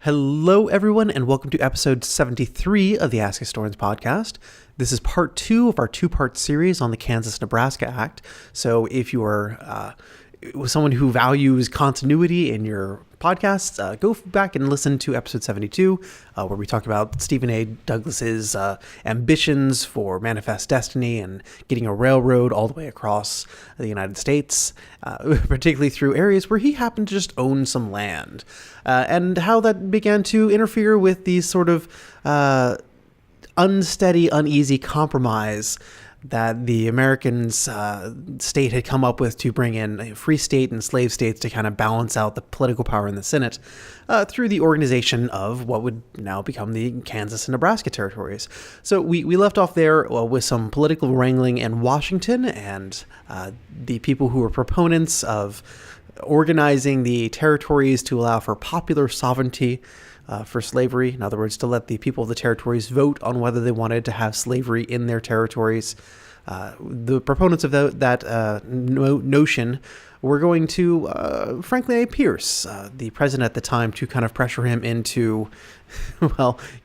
Hello, everyone, and welcome to episode 73 of the Ask Historians podcast. This is part 2 of our two-part series on the Kansas-Nebraska Act. So if you are someone who values continuity in your podcasts, go back and listen to episode 72, where we talk about Stephen A. Douglas's ambitions for Manifest Destiny and getting a railroad all the way across the United States, particularly through areas where he happened to just own some land, and how that began to interfere with these sort of unsteady, uneasy compromise that the Americans state had come up with to bring in free state and slave states to kind of balance out the political power in the Senate through the organization of what would now become the Kansas and Nebraska territories. So we left off there with some political wrangling in Washington and the people who were proponents of organizing the territories to allow for popular sovereignty for slavery. In other words, to let the people of the territories vote on whether they wanted to have slavery in their territories. The proponents of that notion were going to Franklin A. Pierce, the president at the time, to kind of pressure him into,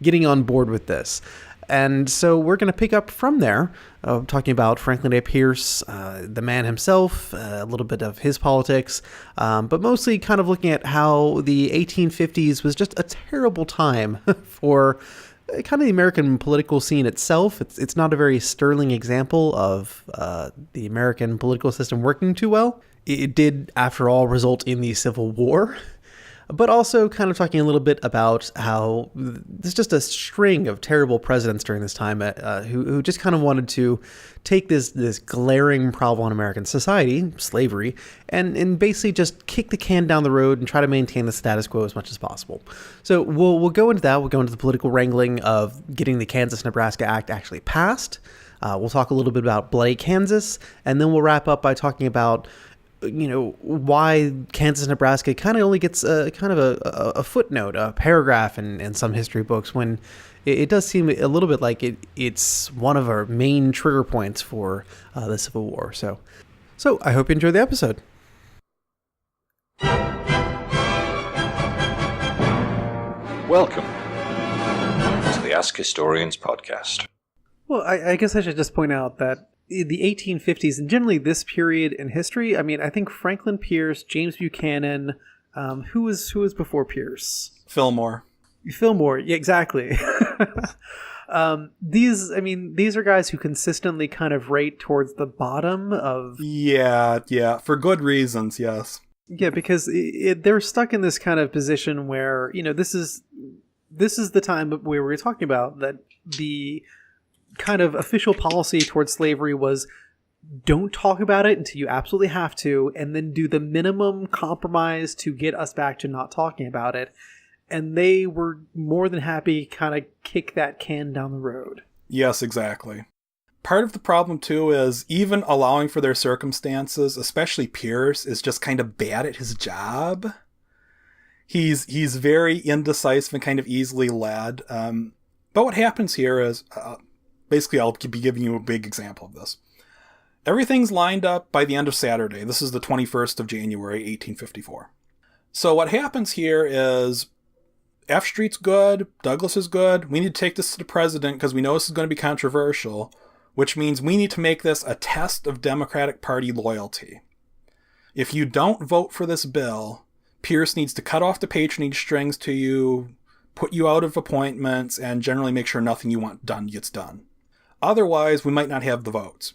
getting on board with this. And so we're going to pick up from there, talking about Franklin A. Pierce, the man himself, a little bit of his politics, but mostly kind of looking at how the 1850s was just a terrible time for kind of the American political scene itself. It's not a very sterling example of the American political system working too well. It did, after all, result in the Civil War. But also kind of talking a little bit about how there's just a string of terrible presidents during this time who just kind of wanted to take this glaring problem in American society, slavery, and basically just kick the can down the road and try to maintain the status quo as much as possible. So we'll go into that. We'll go into the political wrangling of getting the Kansas-Nebraska Act actually passed. We'll talk a little bit about Bloody Kansas, and then we'll wrap up by talking about why Kansas-Nebraska kind of only gets a footnote, a paragraph in some history books, when it does seem a little bit like it's one of our main trigger points for the Civil War. So I hope you enjoy the episode. Welcome to the Ask Historians podcast. Well, I guess I should just point out that the 1850s, and generally this period in history, I mean, I think Franklin Pierce, James Buchanan, who was before Pierce? Fillmore, yeah, exactly. These are guys who consistently kind of rate towards the bottom of... Yeah, for good reasons, yes. Yeah, because they're stuck in this kind of position where, this is the time where we're talking about that the kind of official policy towards slavery was don't talk about it until you absolutely have to, and then do the minimum compromise to get us back to not talking about it. And they were more than happy to kind of kick that can down the road. Yes, exactly. Part of the problem, too, is even allowing for their circumstances, especially Pierce, is just kind of bad at his job. He's very indecisive and kind of easily led. But what happens here is... basically, I'll be giving you a big example of this. Everything's lined up by the end of Saturday. This is the 21st of January, 1854. So what happens here is F Street's good, Douglas is good. We need to take this to the president because we know this is going to be controversial, which means we need to make this a test of Democratic Party loyalty. If you don't vote for this bill, Pierce needs to cut off the patronage strings to you, put you out of appointments, and generally make sure nothing you want done gets done. Otherwise, we might not have the votes.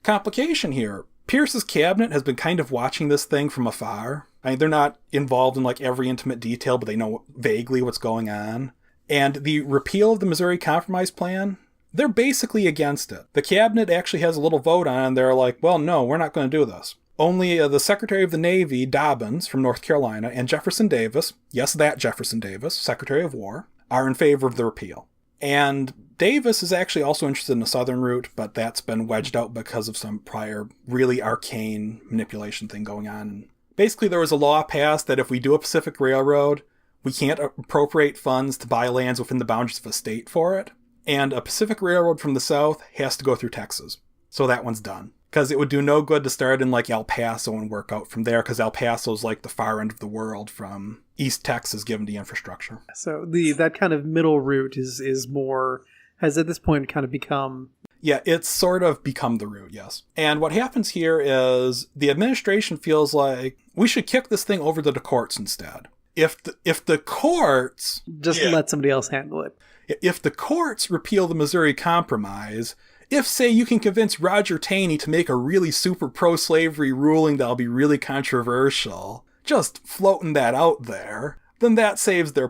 Complication here. Pierce's cabinet has been kind of watching this thing from afar. I mean, they're not involved in every intimate detail, but they know vaguely what's going on. And the repeal of the Missouri Compromise Plan, they're basically against it. The cabinet actually has a little vote on it, and they're like, well, no, we're not going to do this. Only the Secretary of the Navy, Dobbins, from North Carolina, and Jefferson Davis, yes, that Jefferson Davis, Secretary of War, are in favor of the repeal. And Davis is actually also interested in the southern route, but that's been wedged out because of some prior really arcane manipulation thing going on. Basically, there was a law passed that if we do a Pacific Railroad, we can't appropriate funds to buy lands within the boundaries of a state for it. And a Pacific Railroad from the south has to go through Texas. So that one's done. Because it would do no good to start in like El Paso and work out from there, because El Paso's like the far end of the world from East Texas, given the infrastructure. So that kind of middle route is more, has at this point kind of become... Yeah, it's sort of become the route, yes. And what happens here is the administration feels like we should kick this thing over to the courts instead. If the courts... Just let somebody else handle it. If the courts repeal the Missouri Compromise, if, say, you can convince Roger Taney to make a really super pro-slavery ruling that'll be really controversial, just floating that out there, then that saves their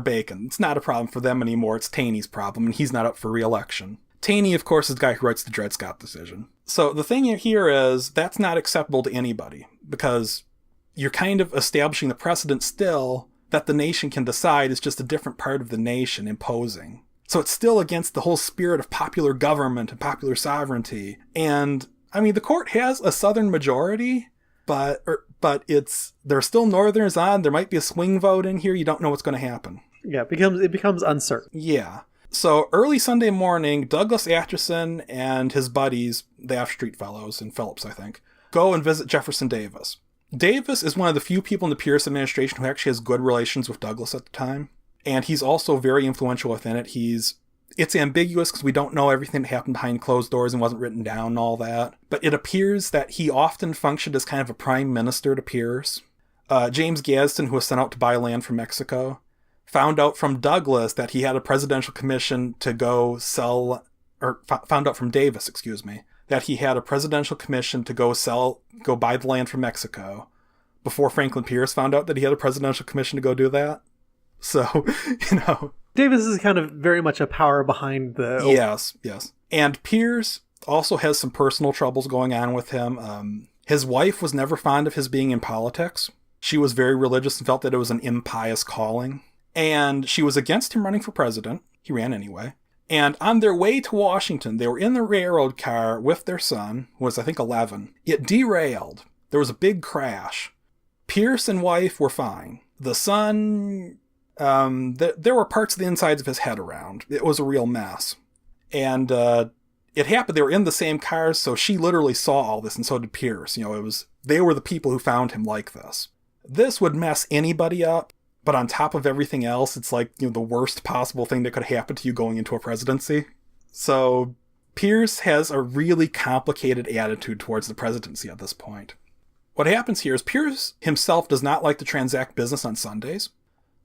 bacon. It's not a problem for them anymore. It's Taney's problem, and he's not up for re-election. Taney, of course, is the guy who writes the Dred Scott decision. So the thing here is that's not acceptable to anybody, because you're kind of establishing the precedent still that the nation can decide is just a different part of the nation imposing. So it's still against the whole spirit of popular government and popular sovereignty. And, I mean, the court has a southern majority, but there are still northerners on. There might be a swing vote in here. You don't know what's going to happen. Yeah, it becomes uncertain. Yeah. So early Sunday morning, Douglas Atchison and his buddies, the F Street Fellows in Phillips, I think, go and visit Jefferson Davis. Davis is one of the few people in the Pierce administration who actually has good relations with Douglas at the time. And he's also very influential within it. It's ambiguous because we don't know everything that happened behind closed doors and wasn't written down and all that. But it appears that he often functioned as kind of a prime minister to Pierce. James Gadsden, who was sent out to buy land from Mexico, found out from Douglas that he had a presidential commission to go found out from Davis, that he had a presidential commission to go buy the land from Mexico before Franklin Pierce found out that he had a presidential commission to go do that. So, Davis is kind of very much a power behind the... Yes. And Pierce also has some personal troubles going on with him. His wife was never fond of his being in politics. She was very religious and felt that it was an impious calling. And she was against him running for president. He ran anyway. And on their way to Washington, they were in the railroad car with their son, who was, I think, 11. It derailed. There was a big crash. Pierce and wife were fine. The son... there were parts of the insides of his head around. It was a real mess. And it happened, they were in the same cars, so she literally saw all this, and so did Pierce. They were the people who found him like this. This would mess anybody up, but on top of everything else, it's like, the worst possible thing that could happen to you going into a presidency. So Pierce has a really complicated attitude towards the presidency at this point. What happens here is Pierce himself does not like to transact business on Sundays.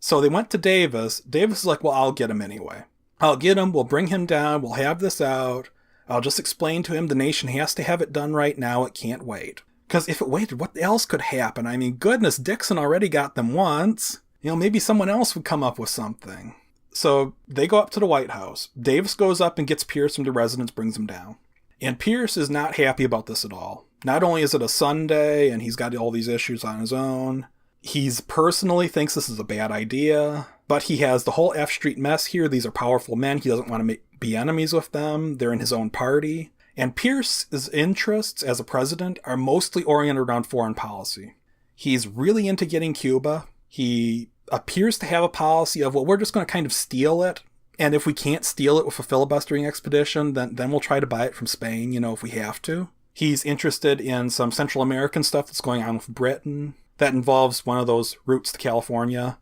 So they went to Davis. Davis is like, well, I'll get him anyway. I'll get him. We'll bring him down. We'll have this out. I'll just explain to him the nation has to have it done right now. It can't wait. Because if it waited, what else could happen? I mean, goodness, Dixon already got them once. Maybe someone else would come up with something. So they go up to the White House. Davis goes up and gets Pierce from the residence, brings him down. And Pierce is not happy about this at all. Not only is it a Sunday and he's got all these issues on his own, he's personally thinks this is a bad idea, but he has the whole F Street mess here. These are powerful men. He doesn't want to be enemies with them. They're in his own party. And Pierce's interests as a president are mostly oriented around foreign policy. He's really into getting Cuba. He appears to have a policy of, well, we're just going to kind of steal it. And if we can't steal it with a filibustering expedition, then we'll try to buy it from Spain, if we have to. He's interested in some Central American stuff that's going on with Britain. That involves one of those routes to California.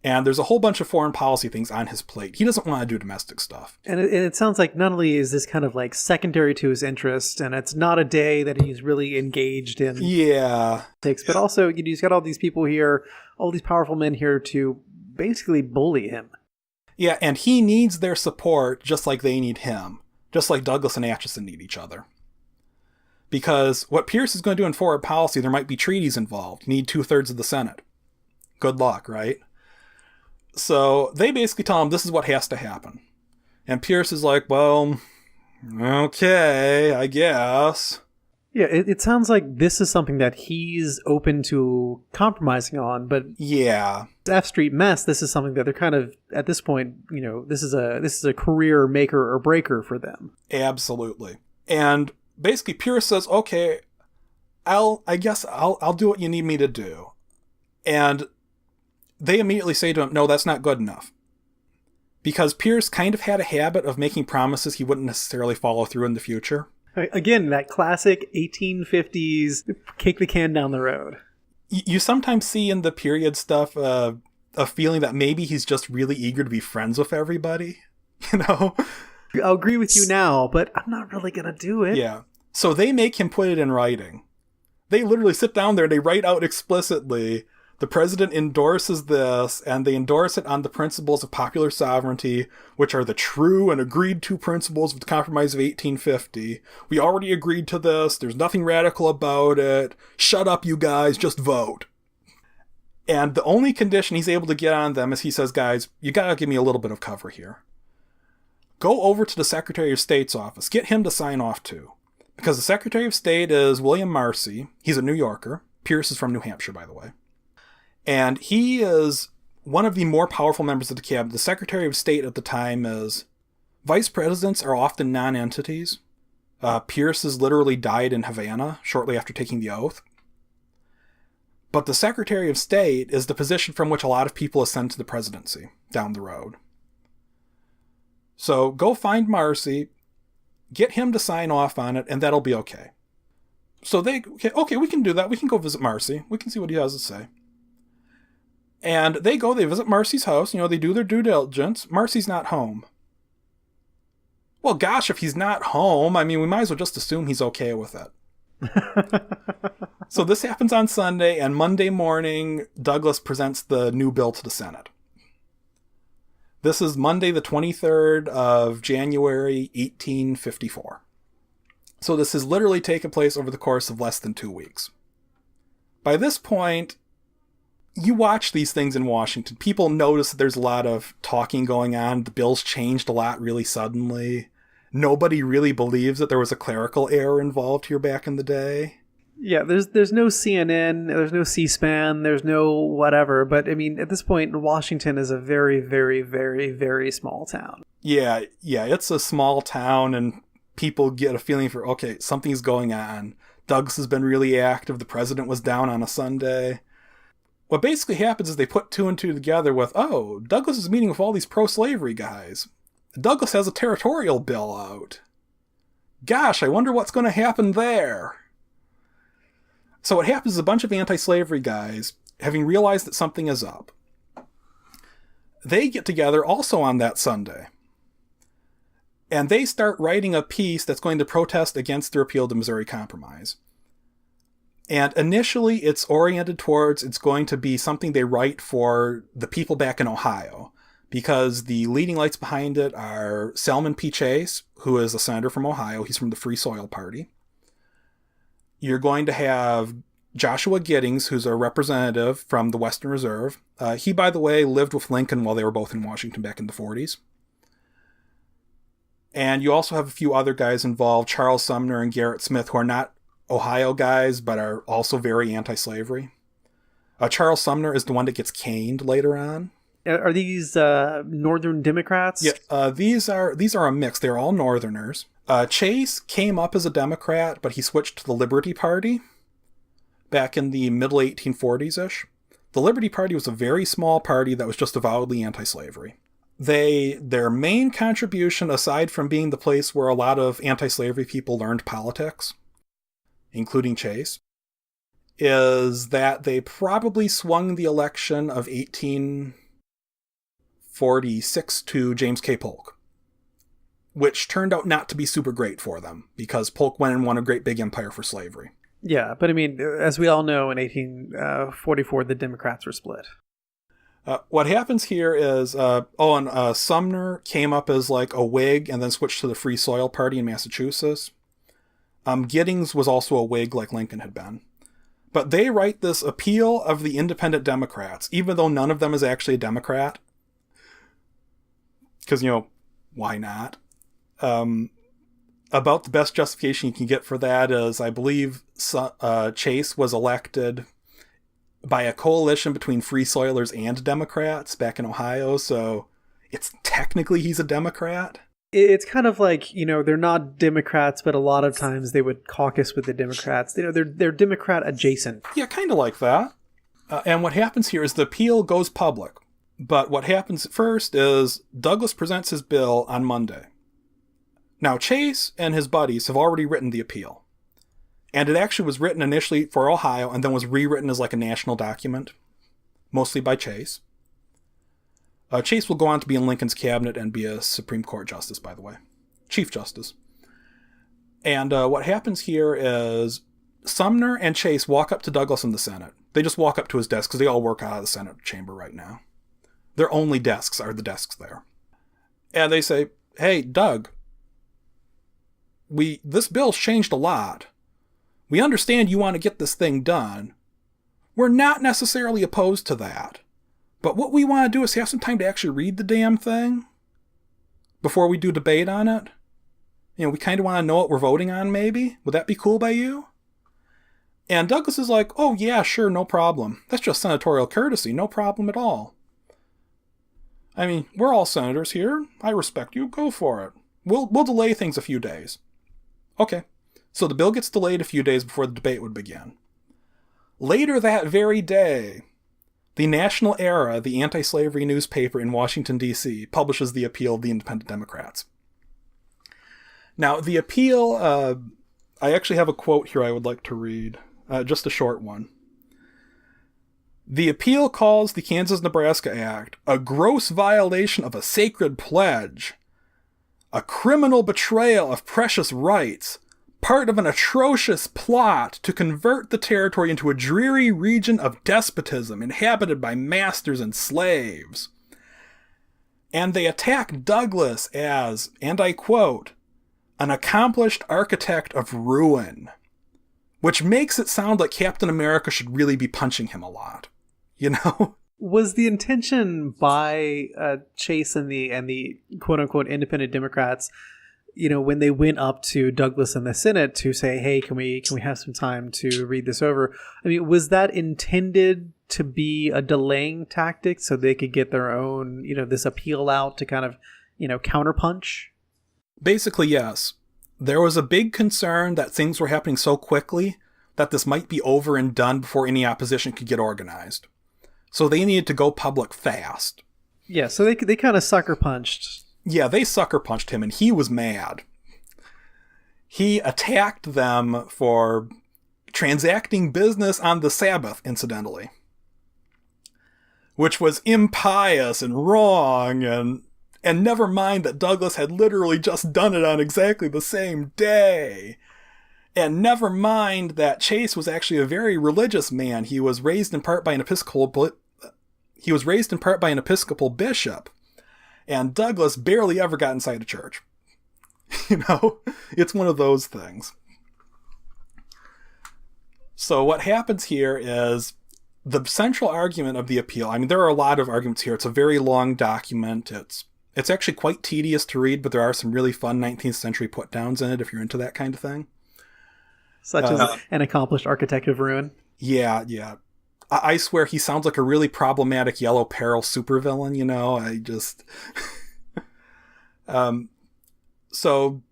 And there's a whole bunch of foreign policy things on his plate. He doesn't want to do domestic stuff. And it sounds like not only is this kind of like secondary to his interest, and it's not a day that he's really engaged in. Yeah. But also, he's got all these people here, all these powerful men here to basically bully him. Yeah, and he needs their support just like they need him. Just like Douglas and Atchison need each other. Because what Pierce is going to do in foreign policy, there might be treaties involved. Need 2/3 of the Senate. Good luck, right? So they basically tell him this is what has to happen. And Pierce is like, well, okay, I guess. Yeah, it sounds like this is something that he's open to compromising on, but yeah, F Street mess, this is something that they're kind of, at this point, this is a career maker or breaker for them. Absolutely. And basically Pierce says, okay, I'll do what you need me to do. And they immediately say to him, no, that's not good enough. Because Pierce kind of had a habit of making promises he wouldn't necessarily follow through in the future. Again, that classic 1850s kick the can down the road. You sometimes see in the period stuff a feeling that maybe he's just really eager to be friends with everybody, you know? I'll agree with you now, but I'm not really going to do it. Yeah. So they make him put it in writing. They literally sit down there and they write out explicitly, the president endorses this, and they endorse it on the principles of popular sovereignty, which are the true and agreed to principles of the Compromise of 1850. We already agreed to this. There's nothing radical about it. Shut up, you guys. Just vote. And the only condition he's able to get on them is he says, guys, you gotta give me a little bit of cover here. Go over to the Secretary of State's office. Get him to sign off too. Because the Secretary of State is William Marcy. He's a New Yorker. Pierce is from New Hampshire, by the way. And he is one of the more powerful members of the cabinet. The Secretary of State at the time is... Vice presidents are often non-entities. Pierce has literally died in Havana shortly after taking the oath. But the Secretary of State is the position from which a lot of people ascend to the presidency down the road. So go find Marcy, get him to sign off on it, and that'll be okay. So okay, we can do that. We can go visit Marcy. We can see what he has to say. And they visit Marcy's house. They do their due diligence. Marcy's not home. Well, gosh, if he's not home, we might as well just assume he's okay with it. So this happens on Sunday, and Monday morning, Douglas presents the new bill to the Senate. This is Monday, the 23rd of January, 1854. So this has literally taken place over the course of less than 2 weeks. By this point, you watch these things in Washington. People notice that there's a lot of talking going on. The bill's changed a lot really suddenly. Nobody really believes that there was a clerical error involved here back in the day. Yeah, there's no CNN, there's no C-SPAN, there's no whatever. But, at this point, Washington is a very, very, very, very small town. Yeah, it's a small town, and people get a feeling for, okay, something's going on. Douglas has been really active. The president was down on a Sunday. What basically happens is they put two and two together with, oh, Douglas is meeting with all these pro-slavery guys. Douglas has a territorial bill out. Gosh, I wonder what's going to happen there. So what happens is a bunch of anti-slavery guys, having realized that something is up, they get together also on that Sunday. And they start writing a piece that's going to protest against the repeal of the Missouri Compromise. And initially, it's oriented towards it's going to be something they write for the people back in Ohio, because the leading lights behind it are Salmon P. Chase, who is a senator from Ohio. He's from the Free Soil Party. You're going to have Joshua Giddings, who's a representative from the Western Reserve. He, by the way, lived with Lincoln while they were both in Washington back in the 40s. And you also have a few other guys involved, Charles Sumner and Garrett Smith, who are not Ohio guys, but are also very anti-slavery. Charles Sumner is the one that gets caned later on. Are these Northern Democrats? Yeah, these are a mix. They're all Northerners. Chase came up as a Democrat, but he switched to the Liberty Party back in the middle 1840s-ish. The Liberty Party was a very small party that was just avowedly anti-slavery. Their main contribution, aside from being the place where a lot of anti-slavery people learned politics, including Chase, is that they probably swung the election of 1846 to James K. Polk, which turned out not to be super great for them, because Polk went and won a great big empire for slavery. Yeah, but as we all know, in 1844, the Democrats were split. What happens here is, Sumner came up as like a Whig and then switched to the Free Soil Party in Massachusetts. Giddings was also a Whig like Lincoln had been. But they write this appeal of the independent Democrats, even though none of them is actually a Democrat. Because, why not? About the best justification you can get for that is, I believe Chase was elected by a coalition between Free Soilers and Democrats back in Ohio, so it's technically he's a Democrat. It's kind of like, they're not Democrats, but a lot of times they would caucus with the Democrats. They're Democrat adjacent. Yeah, kind of like that. And what happens here is the appeal goes public. But what happens first is Douglas presents his bill on Monday. Now, Chase and his buddies have already written the appeal. And it actually was written initially for Ohio and then was rewritten as like a national document, mostly by Chase. Chase will go on to be in Lincoln's cabinet and be a Supreme Court justice, by the way. Chief Justice. And what happens here is Sumner and Chase walk up to Douglas in the Senate. They just walk up to his desk because they all work out of the Senate chamber right now. Their only desks are the desks there. And they say, hey, Doug, this bill's changed a lot. We understand you want to get this thing done. We're not necessarily opposed to that. But what we want to do is have some time to actually read the damn thing before we do debate on it. You know, we kind of want to know what we're voting on, maybe. Would that be cool by you? And Douglas is like, oh yeah, sure, no problem. That's just senatorial courtesy, no problem at all. I mean, we're all senators here. I respect you. Go for it. We'll delay things a few days. Okay. So the bill gets delayed a few days before the debate would begin. Later that very day, the National Era, the anti-slavery newspaper in Washington, D.C., publishes the appeal of the Independent Democrats. Now, the appeal, I actually have a quote here I would like to read, just a short one. The appeal calls the Kansas-Nebraska Act a gross violation of a sacred pledge, a criminal betrayal of precious rights, part of an atrocious plot to convert the territory into a dreary region of despotism inhabited by masters and slaves. And they attack Douglas as, and I quote, an accomplished architect of ruin, which makes it sound like Captain America should really be punching him a lot, you know? Was the intention by Chase and the quote-unquote independent Democrats, you know, when they went up to Douglas in the Senate to say, hey, can we have some time to read this over? I mean, was that intended to be a delaying tactic so they could get their own, you know, this appeal out to kind of, you know, counterpunch? Basically, yes. There was a big concern that things were happening so quickly that this might be over and done before any opposition could get organized. So they needed to go public fast. Yeah, so they kind of sucker punched. Yeah, they sucker punched him, and he was mad. He attacked them for transacting business on the Sabbath, incidentally, which was impious and wrong, and never mind that Douglas had literally just done it on exactly the same day. And never mind that Chase was actually a very religious man. He was raised in part by an Episcopal bishop. And Douglas barely ever got inside a church. You know, it's one of those things. So what happens here is the central argument of the appeal. I mean, there are a lot of arguments here. It's a very long document. It's actually quite tedious to read, but there are some really fun 19th century put downs in it if you're into that kind of thing. Such as an accomplished architect of ruin. Yeah. I swear he sounds like a really problematic Yellow Peril supervillain, you know? I just... So,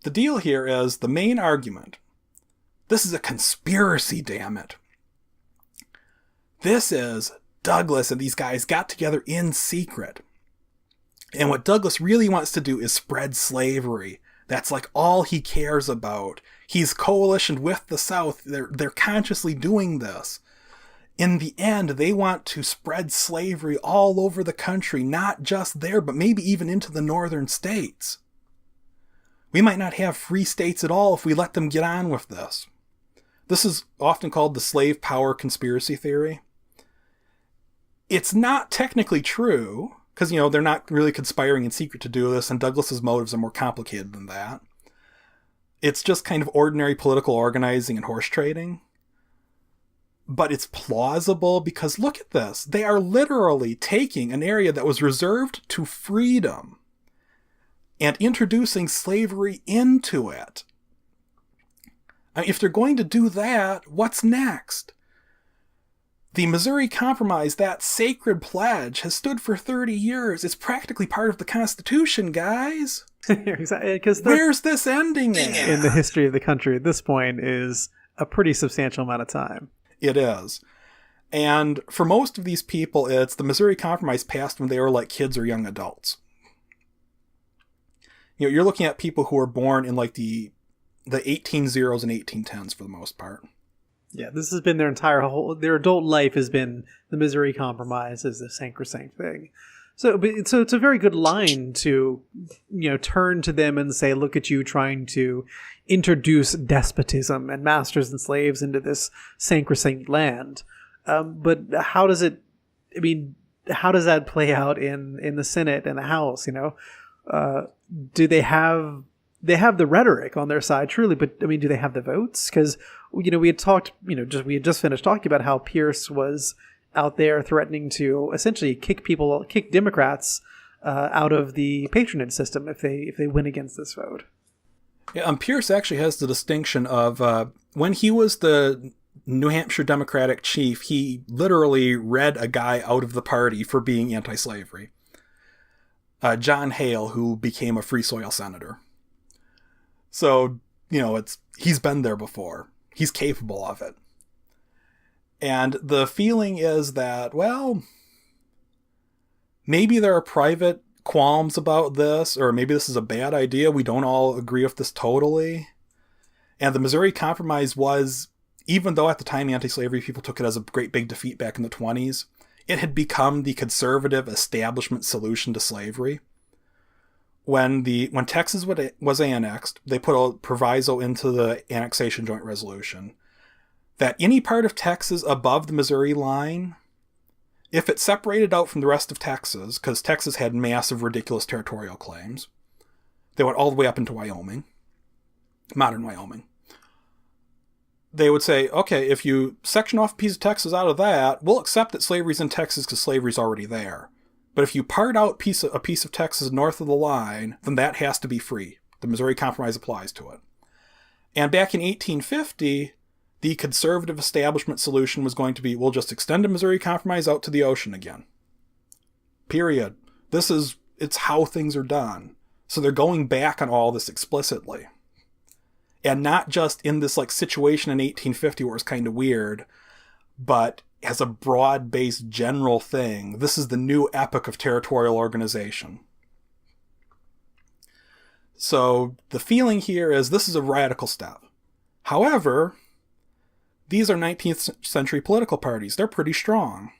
the deal here is the main argument. This is a conspiracy, damn it. This is Douglas and these guys got together in secret. And what Douglas really wants to do is spread slavery. That's like all he cares about. He's coalitioned with the South. They're consciously doing this. In the end, they want to spread slavery all over the country, not just there, but maybe even into the northern states. We might not have free states at all if we let them get on with this. This is often called the slave power conspiracy theory. It's not technically true, because, you know, they're not really conspiring in secret to do this, and Douglas's motives are more complicated than that. It's just kind of ordinary political organizing and horse trading. But it's plausible because look at this. They are literally taking an area that was reserved to freedom and introducing slavery into it. I mean, if they're going to do that, what's next? The Missouri Compromise, that sacred pledge, has stood for 30 years. It's practically part of the Constitution, guys. Exactly. Where's this ending in the history of the country at this point is a pretty substantial amount of time. It is. And for most of these people, it's the Missouri Compromise passed when they were like kids or young adults. you're looking at people who were born in like the 1800s and 1810s for the most part. Yeah, this has been their adult life has been the Missouri Compromise as the sacrosanct thing. So it's a very good line to, turn to them and say, look at you trying to introduce despotism and masters and slaves into this sacrosanct land. But how does that play out in the Senate and the House? Do they have the rhetoric on their side, truly, but do they have the votes? Because we had just finished talking about how Pierce was out there threatening to essentially kick Democrats out of the patronage system if they win against this vote. Yeah, Pierce actually has the distinction of when he was the New Hampshire Democratic chief, he literally read a guy out of the party for being anti-slavery. John Hale, who became a Free Soil senator. So, he's been there before. He's capable of it. And the feeling is that, well, maybe there are private qualms about this, or maybe this is a bad idea. We don't all agree with this totally. And the Missouri Compromise was, even though at the time anti-slavery people took it as a great big defeat back in the 20s, it had become the conservative establishment solution to slavery. When Texas was annexed, they put a proviso into the annexation joint resolution that any part of Texas above the Missouri line, if it separated out from the rest of Texas, because Texas had massive, ridiculous territorial claims, they went all the way up into Wyoming, modern Wyoming. They would say, okay, if you section off a piece of Texas out of that, we'll accept that slavery's in Texas because slavery's already there. But if you part out a piece of Texas north of the line, then that has to be free. The Missouri Compromise applies to it. And back in 1850, the conservative establishment solution was going to be, we'll just extend the Missouri Compromise out to the ocean again. Period. It's how things are done. So they're going back on all this explicitly. And not just in this situation in 1850 where it's kind of weird, but as a broad-based general thing. This is the new epoch of territorial organization. So the feeling here is this is a radical step. However, these are 19th century political parties. They're pretty strong.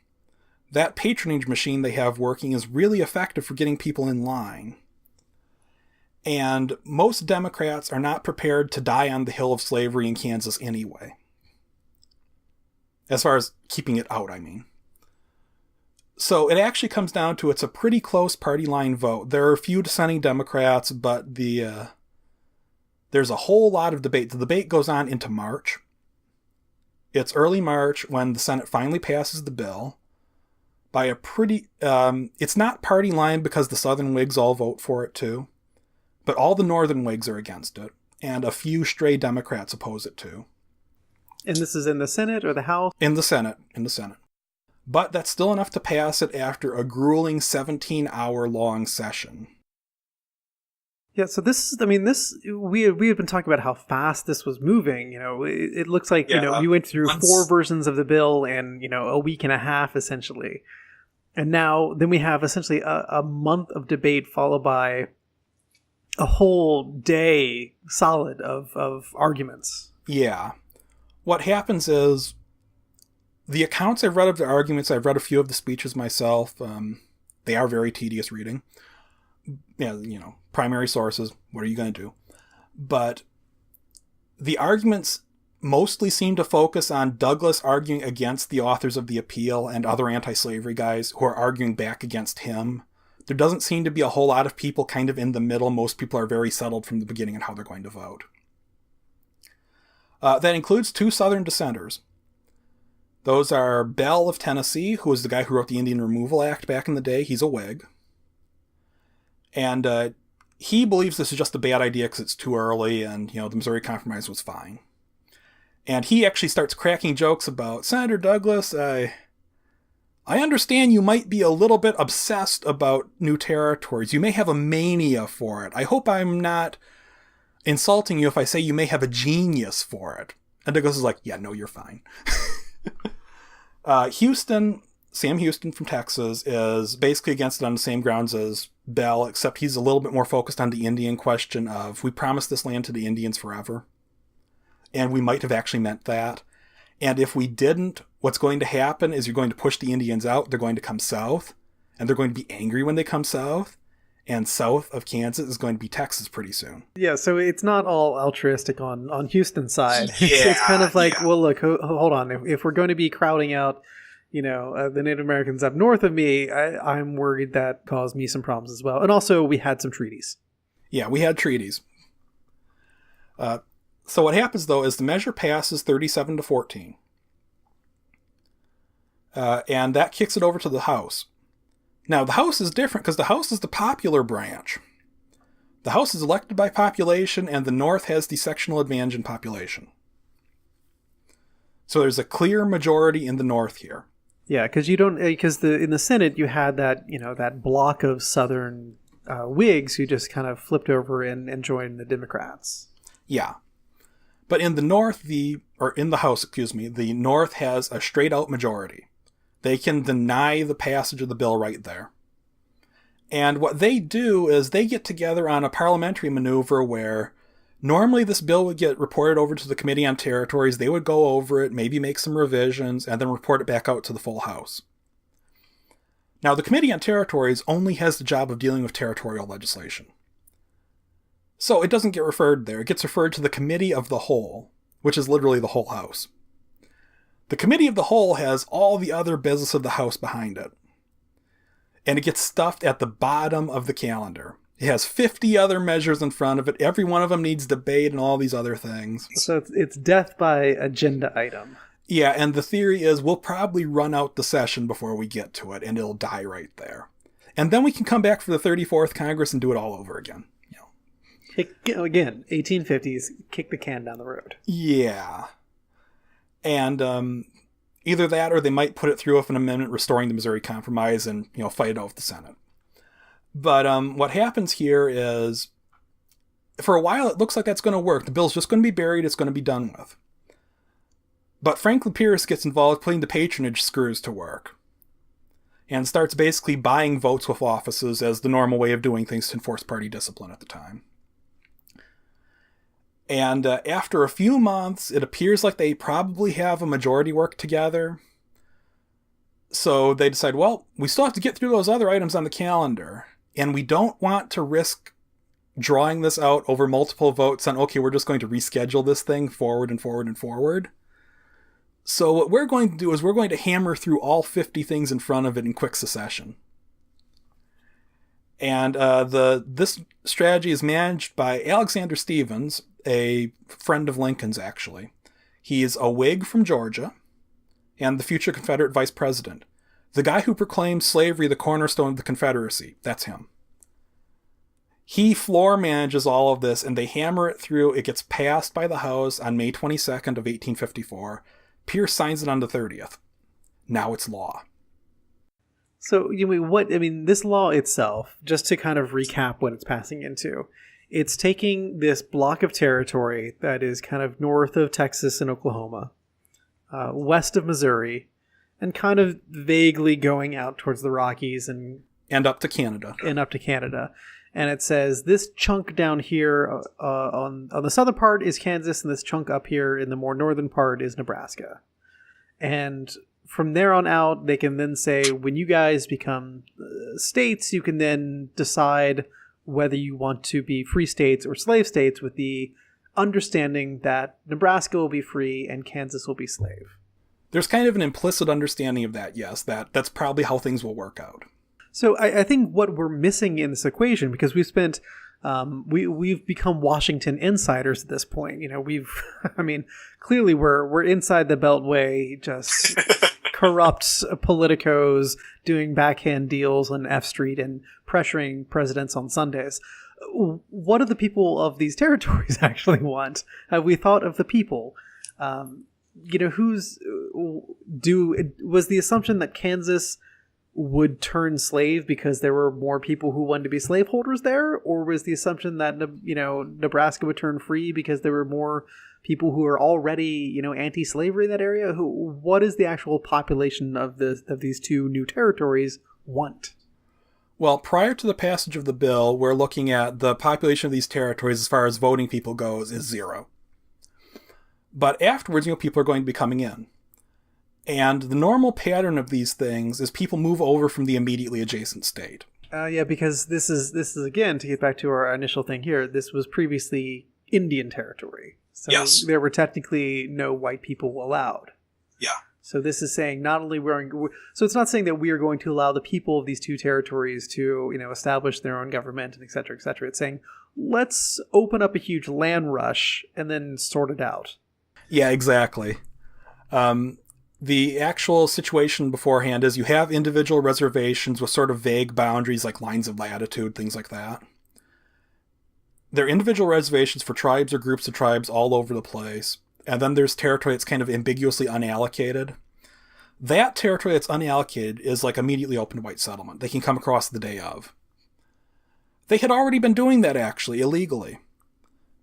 That patronage machine they have working is really effective for getting people in line. And most Democrats are not prepared to die on the hill of slavery in Kansas anyway. As far as keeping it out, I mean. So it actually comes down to it's a pretty close party line vote. There are a few dissenting Democrats, but there's a whole lot of debate. The debate goes on into March. It's early March when the Senate finally passes the bill by a pretty... it's not party line because the Southern Whigs all vote for it too. But all the Northern Whigs are against it. And a few stray Democrats oppose it too. And this is in the Senate or the House? In the Senate. But that's still enough to pass it after a grueling 17-hour-long session. Yeah, so we had been talking about how fast this was moving. It looks like, we went through 4 versions of the bill in, a week and a half, essentially. And then we have essentially a month of debate followed by a whole day solid of arguments. Yeah. What happens is the accounts I've read of the arguments, I've read a few of the speeches myself. They are very tedious reading. Yeah, primary sources. What are you going to do? But the arguments mostly seem to focus on Douglas arguing against the authors of the appeal and other anti-slavery guys who are arguing back against him. There doesn't seem to be a whole lot of people kind of in the middle. Most people are very settled from the beginning on how they're going to vote. That includes 2 Southern dissenters. Those are Bell of Tennessee, who was the guy who wrote the Indian Removal Act back in the day. He's a Whig. And he believes this is just a bad idea because it's too early and, the Missouri Compromise was fine. And he actually starts cracking jokes about, Senator Douglas, I understand you might be a little bit obsessed about new territories. You may have a mania for it. I hope I'm not insulting you if I say you may have a genius for it. And Douglas is like, yeah, no, you're fine. Houston Sam Houston from Texas is basically against it on the same grounds as Bell, except he's a little bit more focused on the Indian question of, we promised this land to the Indians forever. And we might have actually meant that. And if we didn't, what's going to happen is you're going to push the Indians out. They're going to come south. And they're going to be angry when they come south. And south of Kansas is going to be Texas pretty soon. Yeah, so it's not all altruistic on Houston's side. Yeah, it's kind of like, well, look, hold on. If we're going to be crowding out, the Native Americans up north of me, I'm worried that caused me some problems as well. And also, we had some treaties. Yeah, we had treaties. So what happens, though, is the measure passes 37-14. And that kicks it over to the House. Now, the House is different because the House is the popular branch. The House is elected by population, and the North has the sectional advantage in population. So there's a clear majority in the North here. Yeah, because in the Senate you had that that block of Southern Whigs who just kind of flipped over and joined the Democrats. Yeah, but in the North, in the House, the North has a straight out majority. They can deny the passage of the bill right there. And what they do is they get together on a parliamentary maneuver where normally this bill would get reported over to the Committee on Territories. They would go over it, maybe make some revisions, and then report it back out to the full House. Now, the Committee on Territories only has the job of dealing with territorial legislation. So it doesn't get referred there. It gets referred to the Committee of the Whole, which is literally the whole House. The Committee of the Whole has all the other business of the House behind it. And it gets stuffed at the bottom of the calendar. It has 50 other measures in front of it. Every one of them needs debate and all these other things. So it's death by agenda item. Yeah, and the theory is we'll probably run out the session before we get to it, and it'll die right there. And then we can come back for the 34th Congress and do it all over again. Again, 1850s, kick the can down the road. Yeah. And either that or they might put it through with an amendment restoring the Missouri Compromise and, fight it out with the Senate. But what happens here is, for a while, it looks like that's going to work. The bill's just going to be buried. It's going to be done with. But Franklin Pierce gets involved putting the patronage screws to work and starts basically buying votes with offices as the normal way of doing things to enforce party discipline at the time. And after a few months, it appears like they probably have a majority work together. So they decide, well, we still have to get through those other items on the calendar. And we don't want to risk drawing this out over multiple votes on, okay, we're just going to reschedule this thing forward and forward and forward. So what we're going to do is we're going to hammer through all 50 things in front of it in quick succession. And this strategy is managed by Alexander Stephens, a friend of Lincoln's, actually. He's a Whig from Georgia and the future Confederate vice president. The guy who proclaimed slavery the cornerstone of the Confederacy. That's him. He floor manages all of this, and they hammer it through. It gets passed by the House on May 22nd of 1854. Pierce signs it on the 30th. Now it's law. So, this law itself, just to kind of recap what it's passing into, it's taking this block of territory that is kind of north of Texas and Oklahoma, west of Missouri, and kind of vaguely going out towards the Rockies and up to Canada. And it says this chunk down here on the southern part is Kansas, and this chunk up here in the more northern part is Nebraska. And from there on out, they can then say, when you guys become states, you can then decide whether you want to be free states or slave states, with the understanding that Nebraska will be free and Kansas will be slave. There's kind of an implicit understanding of that, yes, that's probably how things will work out. So I think what we're missing in this equation, because we've spent, we've become Washington insiders at this point. Clearly we're inside the Beltway, just corrupt politicos doing backhand deals on F Street and pressuring presidents on Sundays. What do the people of these territories actually want? Have we thought of the people? Was the assumption that Kansas would turn slave because there were more people who wanted to be slaveholders there? Or was the assumption that, Nebraska would turn free because there were more people who are already, anti-slavery in that area? What is the actual population of these two new territories want? Well, prior to the passage of the bill, we're looking at the population of these territories as far as voting people goes is 0. But afterwards, people are going to be coming in. And the normal pattern of these things is people move over from the immediately adjacent state. Because this is again, to get back to our initial thing here, this was previously Indian territory. So yes. There were technically no white people allowed. Yeah. So this is saying not only so it's not saying that we are going to allow the people of these two territories to, establish their own government and et cetera, et cetera. It's saying, let's open up a huge land rush and then sort it out. Yeah, exactly. The actual situation beforehand is you have individual reservations with sort of vague boundaries like lines of latitude, things like that. They're individual reservations for tribes or groups of tribes all over the place. And then there's territory that's kind of ambiguously unallocated. That territory that's unallocated is like immediately open to white settlement. They can come across the day of. They had already been doing that, actually, illegally.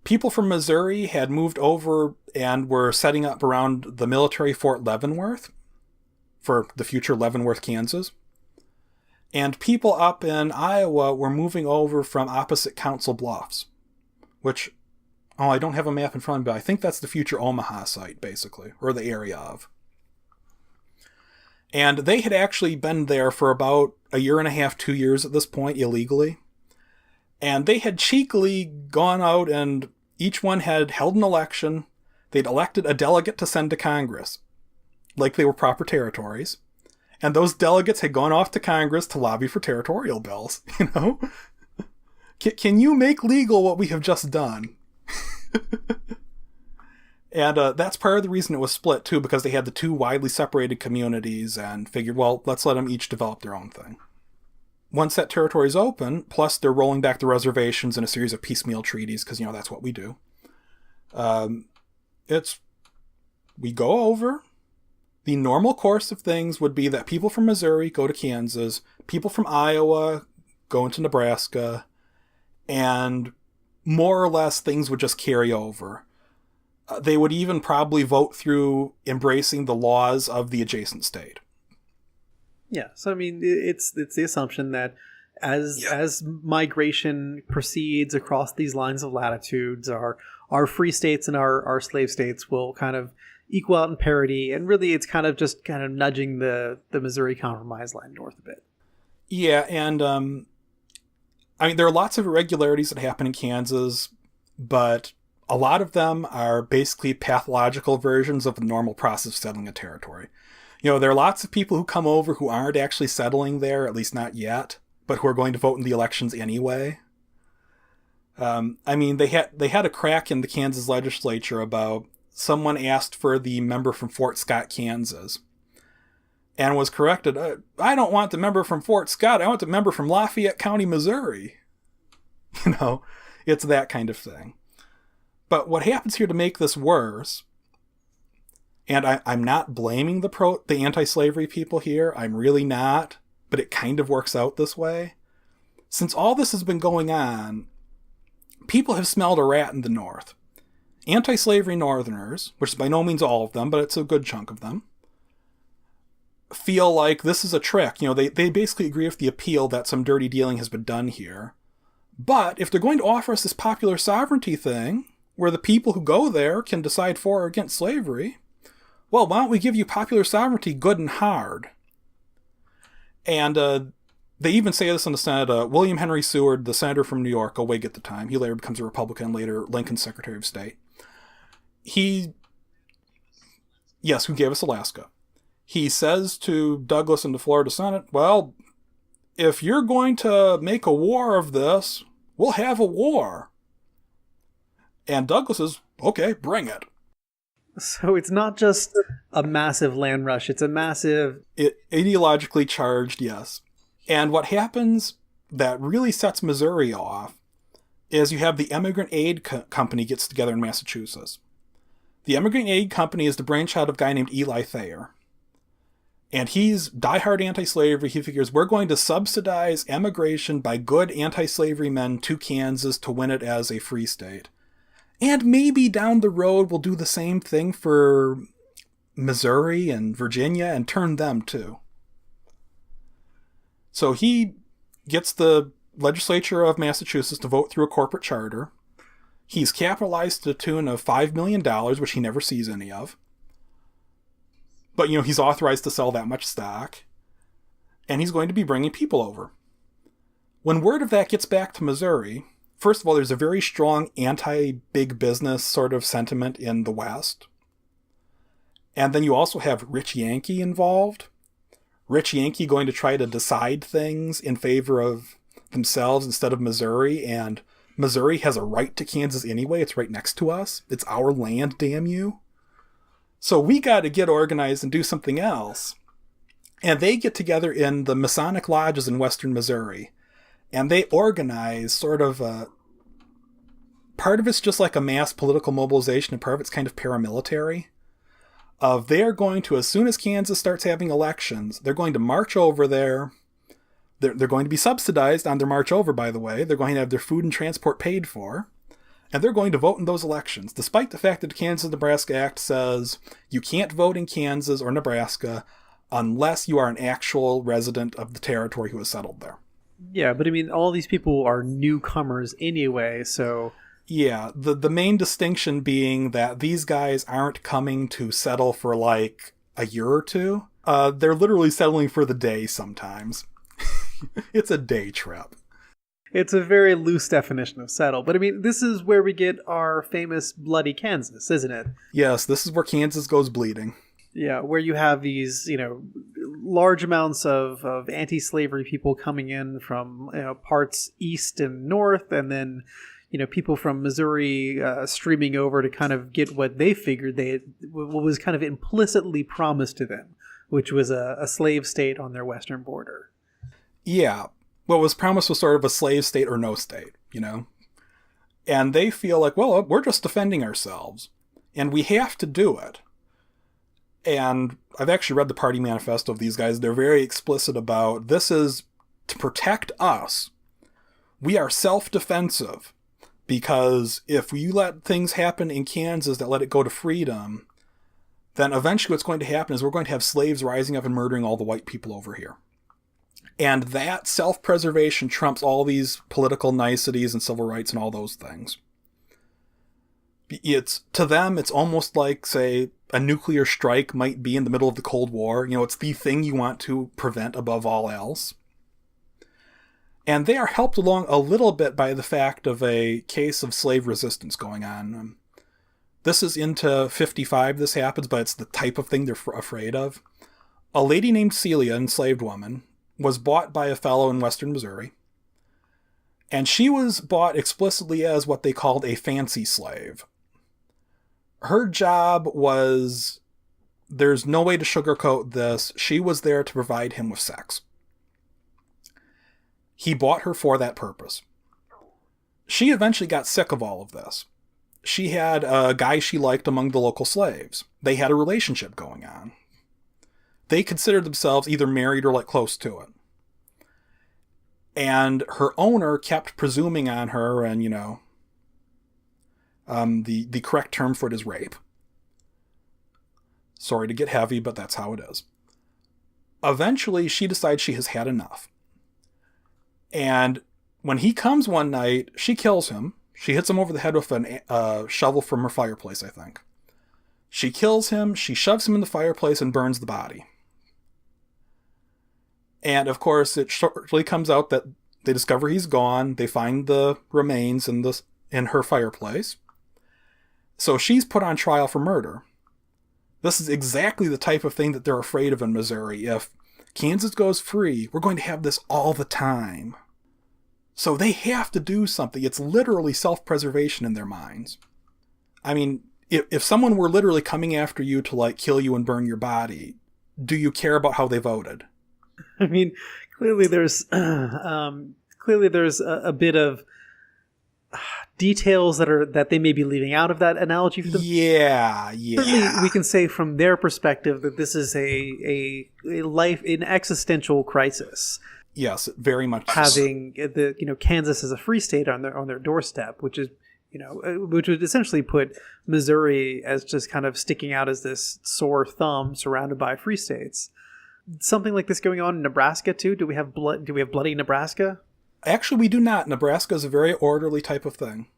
People from Missouri had moved over and were setting up around the military Fort Leavenworth for the future Leavenworth, Kansas. And people up in Iowa were moving over from opposite Council Bluffs, which, I don't have a map in front of me, but I think that's the future Omaha site, basically, or the area of. And they had actually been there for about a year and a half, 2 years at this point, illegally. And they had cheekily gone out and each one had held an election. They'd elected a delegate to send to Congress, like they were proper territories. And those delegates had gone off to Congress to lobby for territorial bills, Can you make legal what we have just done? And that's part of the reason it was split, too, because they had the two widely separated communities and figured, well, let's let them each develop their own thing. Once that territory is open, plus they're rolling back the reservations in a series of piecemeal treaties, because, that's what we do. We go over. The normal course of things would be that people from Missouri go to Kansas, people from Iowa go into Nebraska, and more or less things would just carry over. They would even probably vote through embracing the laws of the adjacent state. Yeah, so it's the assumption that as migration proceeds across these lines of latitudes, our free states and our slave states will kind of equal out in parity, and really it's kind of nudging the Missouri Compromise line north a bit. Yeah, and there are lots of irregularities that happen in Kansas, but a lot of them are basically pathological versions of the normal process of settling a territory. There are lots of people who come over who aren't actually settling there, at least not yet, but who are going to vote in the elections anyway. They had a crack in the Kansas legislature about someone asked for the member from Fort Scott, Kansas, and was corrected. I don't want the member from Fort Scott. I want the member from Lafayette County, Missouri. It's that kind of thing. But what happens here to make this worse, and I'm not blaming the anti-slavery people here, I'm really not, but it kind of works out this way. Since all this has been going on, people have smelled a rat in the North. Anti-slavery Northerners, which is by no means all of them, but it's a good chunk of them, feel like this is a trick. They basically agree with the appeal that some dirty dealing has been done here. But if they're going to offer us this popular sovereignty thing, where the people who go there can decide for or against slavery, well, why don't we give you popular sovereignty good and hard? And they even say this in the Senate. William Henry Seward, the senator from New York, a Whig at the time, he later becomes a Republican, later Lincoln's Secretary of State. Who gave us Alaska. He says to Douglas in the Florida Senate, well, if you're going to make a war of this, we'll have a war. And Douglas says, okay, bring it. So it's not just a massive land rush, it's a massive... Ideologically charged, yes. And what happens that really sets Missouri off is you have the Emigrant Aid Company gets together in Massachusetts. The Emigrant Aid Company is the brainchild of a guy named Eli Thayer. And he's diehard anti-slavery. He figures we're going to subsidize emigration by good anti-slavery men to Kansas to win it as a free state. And maybe down the road we'll do the same thing for Missouri and Virginia and turn them too. So he gets the legislature of Massachusetts to vote through a corporate charter. He's capitalized to the tune of $5 million, which he never sees any of. But, he's authorized to sell that much stock. And he's going to be bringing people over. When word of that gets back to Missouri, first of all, there's a very strong anti-big business sort of sentiment in the West. And then you also have Rich Yankee involved. Rich Yankee going to try to decide things in favor of themselves instead of Missouri, and Missouri has a right to Kansas anyway. It's right next to us. It's our land, damn you. So we got to get organized and do something else. And they get together in the Masonic lodges in western Missouri, and they organize sort of part of it's just like a mass political mobilization, and part of it's kind of paramilitary. They are going to, as soon as Kansas starts having elections, they're going to march over there. They're going to be subsidized on their march over, by the way. They're going to have their food and transport paid for. And they're going to vote in those elections, despite the fact that the Kansas-Nebraska Act says you can't vote in Kansas or Nebraska unless you are an actual resident of the territory who has settled there. Yeah, but I mean, all these people are newcomers anyway, so... Yeah, the main distinction being that these guys aren't coming to settle for like a year or two. They're literally settling for the day sometimes. It's a day trip. It's a very loose definition of settle. But I mean, this is where we get our famous bloody Kansas, isn't it? Yes, this is where Kansas goes bleeding. Yeah, where you have these, large amounts of anti-slavery people coming in from parts east and north, and then people from Missouri streaming over to kind of get what they figured what was kind of implicitly promised to them, which was a slave state on their western border. Yeah. What was promised was sort of a slave state or no state, And they feel like, well, we're just defending ourselves, and we have to do it. And I've actually read the party manifesto of these guys. They're very explicit about this is to protect us. We are self-defensive. Because if we let things happen in Kansas that let it go to freedom, then eventually what's going to happen is we're going to have slaves rising up and murdering all the white people over here. And that self-preservation trumps all these political niceties and civil rights and all those things. To them, it's almost like, say, a nuclear strike might be in the middle of the Cold War. It's the thing you want to prevent above all else. And they are helped along a little bit by the fact of a case of slave resistance going on. This is into 55 this happens, but it's the type of thing they're afraid of. A lady named Celia, enslaved woman, was bought by a fellow in western Missouri. And she was bought explicitly as what they called a fancy slave. Her job was, there's no way to sugarcoat this, she was there to provide him with sex. He bought her for that purpose. She eventually got sick of all of this. She had a guy she liked among the local slaves. They had a relationship going on. They considered themselves either married or like close to it. And her owner kept presuming on her, and the correct term for it is rape. Sorry to get heavy, but that's how it is. Eventually, she decides she has had enough. And when he comes one night, she kills him. She hits him over the head with a shovel from her fireplace, I think. She kills him, she shoves him in the fireplace and burns the body. And of course, it shortly comes out that they discover he's gone. They find the remains in her fireplace. So she's put on trial for murder. This is exactly the type of thing that they're afraid of in Missouri. If Kansas goes free, we're going to have this all the time. So they have to do something. It's literally self-preservation in their minds. I mean, if someone were literally coming after you to kill you and burn your body, do you care about how they voted? I mean, clearly there's a bit of details that they may be leaving out of that analogy. For them. Yeah. Certainly, we can say from their perspective that this is an existential crisis. Yes, very much. Having Kansas as a free state on their doorstep, which is which would essentially put Missouri as just kind of sticking out as this sore thumb surrounded by free states. Something like this going on in Nebraska too? Do we have bloody Nebraska? Actually, we do not. Nebraska is a very orderly type of thing.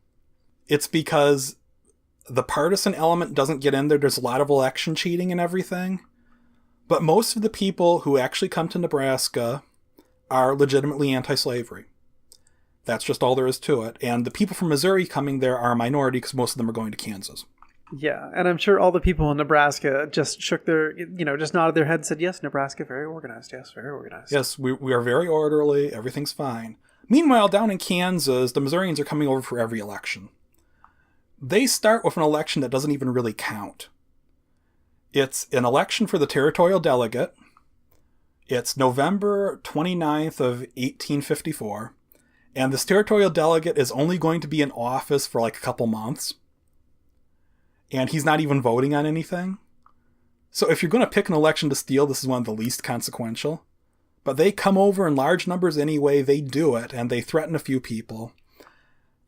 It's because the partisan element doesn't get in there. There's a lot of election cheating and everything. But most of the people who actually come to Nebraska are legitimately anti-slavery. That's just all there is to it. And the people from Missouri coming there are a minority because most of them are going to Kansas. Yeah, and I'm sure all the people in Nebraska just shook their, just nodded their head and said, yes, Nebraska, very organized. Yes, very organized. Yes, we are very orderly. Everything's fine. Meanwhile, down in Kansas, the Missourians are coming over for every election. They start with an election that doesn't even really count. It's an election for the territorial delegate. It's November 29th of 1854. And this territorial delegate is only going to be in office for like a couple months. And he's not even voting on anything. So if you're going to pick an election to steal, this is one of the least consequential. But they come over in large numbers anyway. They do it, and they threaten a few people.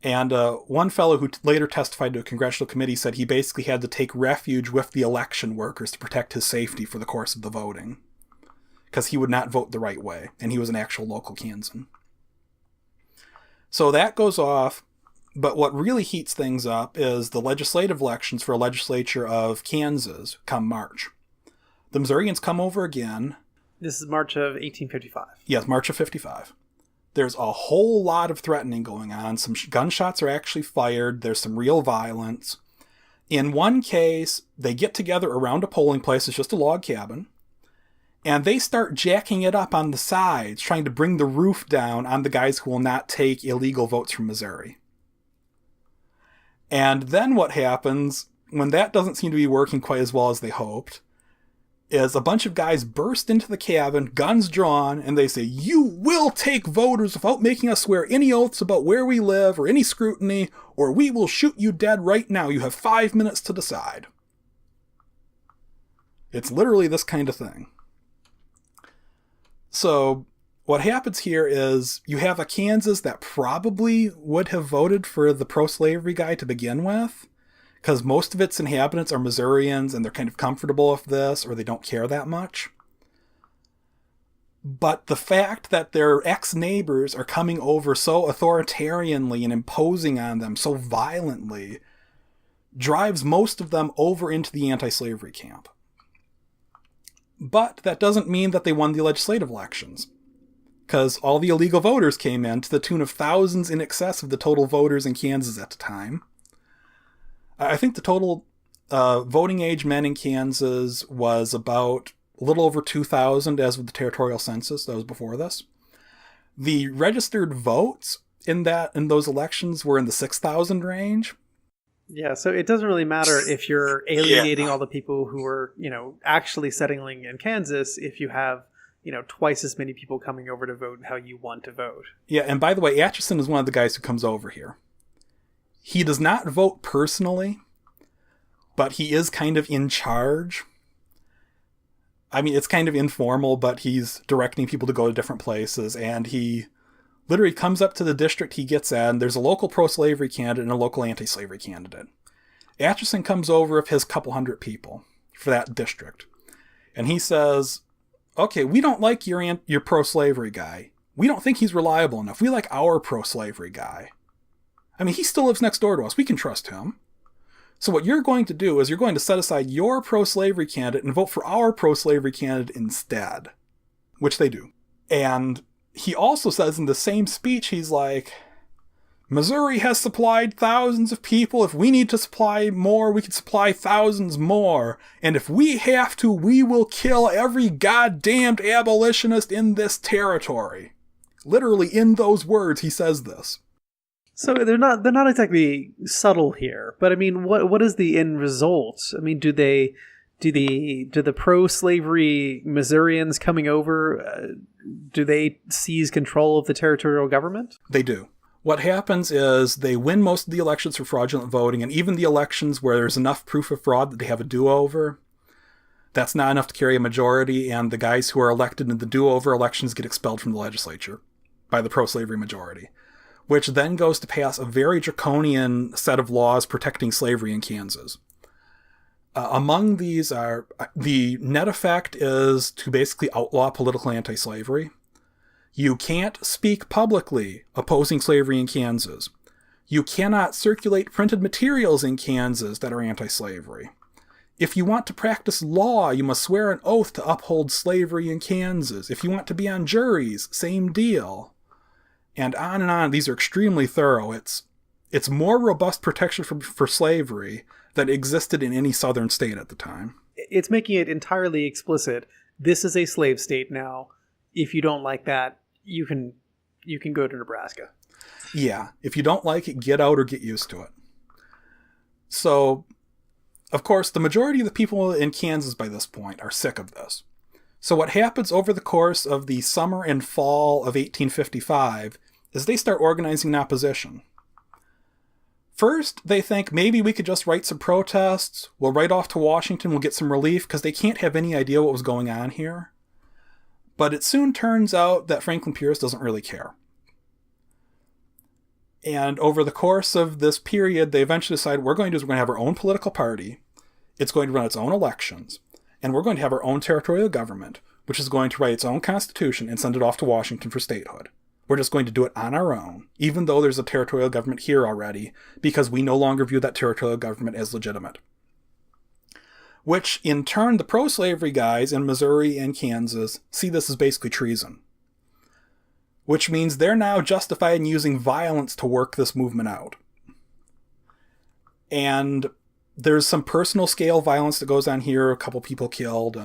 And one fellow who later testified to a congressional committee said he basically had to take refuge with the election workers to protect his safety for the course of the voting. Because he would not vote the right way, and he was an actual local Kansan. So that goes off. But what really heats things up is the legislative elections for a legislature of Kansas come March. The Missourians come over again. This is March of 1855. Yes, March of 55. There's a whole lot of threatening going on. Some gunshots are actually fired. There's some real violence. In one case, they get together around a polling place. It's just a log cabin. And they start jacking it up on the sides, trying to bring the roof down on the guys who will not take illegal votes from Missouri. And then what happens, when that doesn't seem to be working quite as well as they hoped, is a bunch of guys burst into the cabin, guns drawn, and they say, "You will take voters without making us swear any oaths about where we live or any scrutiny, or we will shoot you dead right now. You have 5 minutes to decide." It's literally this kind of thing. So what happens here is you have a Kansas that probably would have voted for the pro-slavery guy to begin with, because most of its inhabitants are Missourians and they're kind of comfortable with this, or they don't care that much. But the fact that their ex-neighbors are coming over so authoritarianly and imposing on them so violently drives most of them over into the anti-slavery camp. But that doesn't mean that they won the legislative elections, because all the illegal voters came in to the tune of thousands in excess of the total voters in Kansas at the time. I think the total voting age men in Kansas was about a little over 2,000 as with the territorial census. That was before this. The registered votes in those elections were in the 6,000 range. Yeah, so it doesn't really matter if you're alienating all the people who are, actually settling in Kansas if you have, twice as many people coming over to vote how you want to vote. Yeah, and by the way, Atchison is one of the guys who comes over here. He does not vote personally, but he is kind of in charge. I mean, it's kind of informal, but he's directing people to go to different places, and he literally comes up to the district he gets at, and there's a local pro-slavery candidate and a local anti-slavery candidate. Atchison comes over with his couple hundred people for that district, and he says, "Okay, we don't like your pro-slavery guy. We don't think he's reliable enough. We like our pro-slavery guy. I mean, he still lives next door to us. We can trust him. So what you're going to do is you're going to set aside your pro-slavery candidate and vote for our pro-slavery candidate instead," which they do. And he also says in the same speech, he's like, "Missouri has supplied thousands of people. If we need to supply more, we can supply thousands more. And if we have to, we will kill every goddamned abolitionist in this territory." Literally in those words, he says this. So they're not exactly subtle here, but I mean, what is the end result? I mean, do the pro-slavery Missourians coming over, do they seize control of the territorial government? They do. What happens is they win most of the elections for fraudulent voting, and even the elections where there's enough proof of fraud that they have a do-over, that's not enough to carry a majority, and the guys who are elected in the do-over elections get expelled from the legislature by the pro-slavery majority. which then goes to pass a very draconian set of laws protecting slavery in Kansas. Among these are, the net effect is to basically outlaw political anti-slavery. You can't speak publicly opposing slavery in Kansas. You cannot circulate printed materials in Kansas that are anti-slavery. If you want to practice law, you must swear an oath to uphold slavery in Kansas. If you want to be on juries, same deal. And on and on. These are extremely thorough. It's more robust protection for slavery that existed in any southern state at the time. It's making it entirely explicit. This is a slave state now. If you don't like that, you can go to Nebraska. Yeah. If you don't like it, get out or get used to it. So, of course, the majority of the people in Kansas by this point are sick of this. So what happens over the course of the summer and fall of 1855 is they start organizing an opposition. First, they think maybe we could just write some protests, we'll write off to Washington, we'll get some relief, because they can't have any idea what was going on here. But it soon turns out that Franklin Pierce doesn't really care. And over the course of this period, they eventually decide we're going to have our own political party, it's going to run its own elections, and we're going to have our own territorial government, which is going to write its own constitution and send it off to Washington for statehood. We're just going to do it on our own, even though there's a territorial government here already, because we no longer view that territorial government as legitimate. Which, in turn, the pro-slavery guys in Missouri and Kansas see this as basically treason. Which means they're now justified in using violence to work this movement out. And there's some personal scale violence that goes on here, a couple people killed.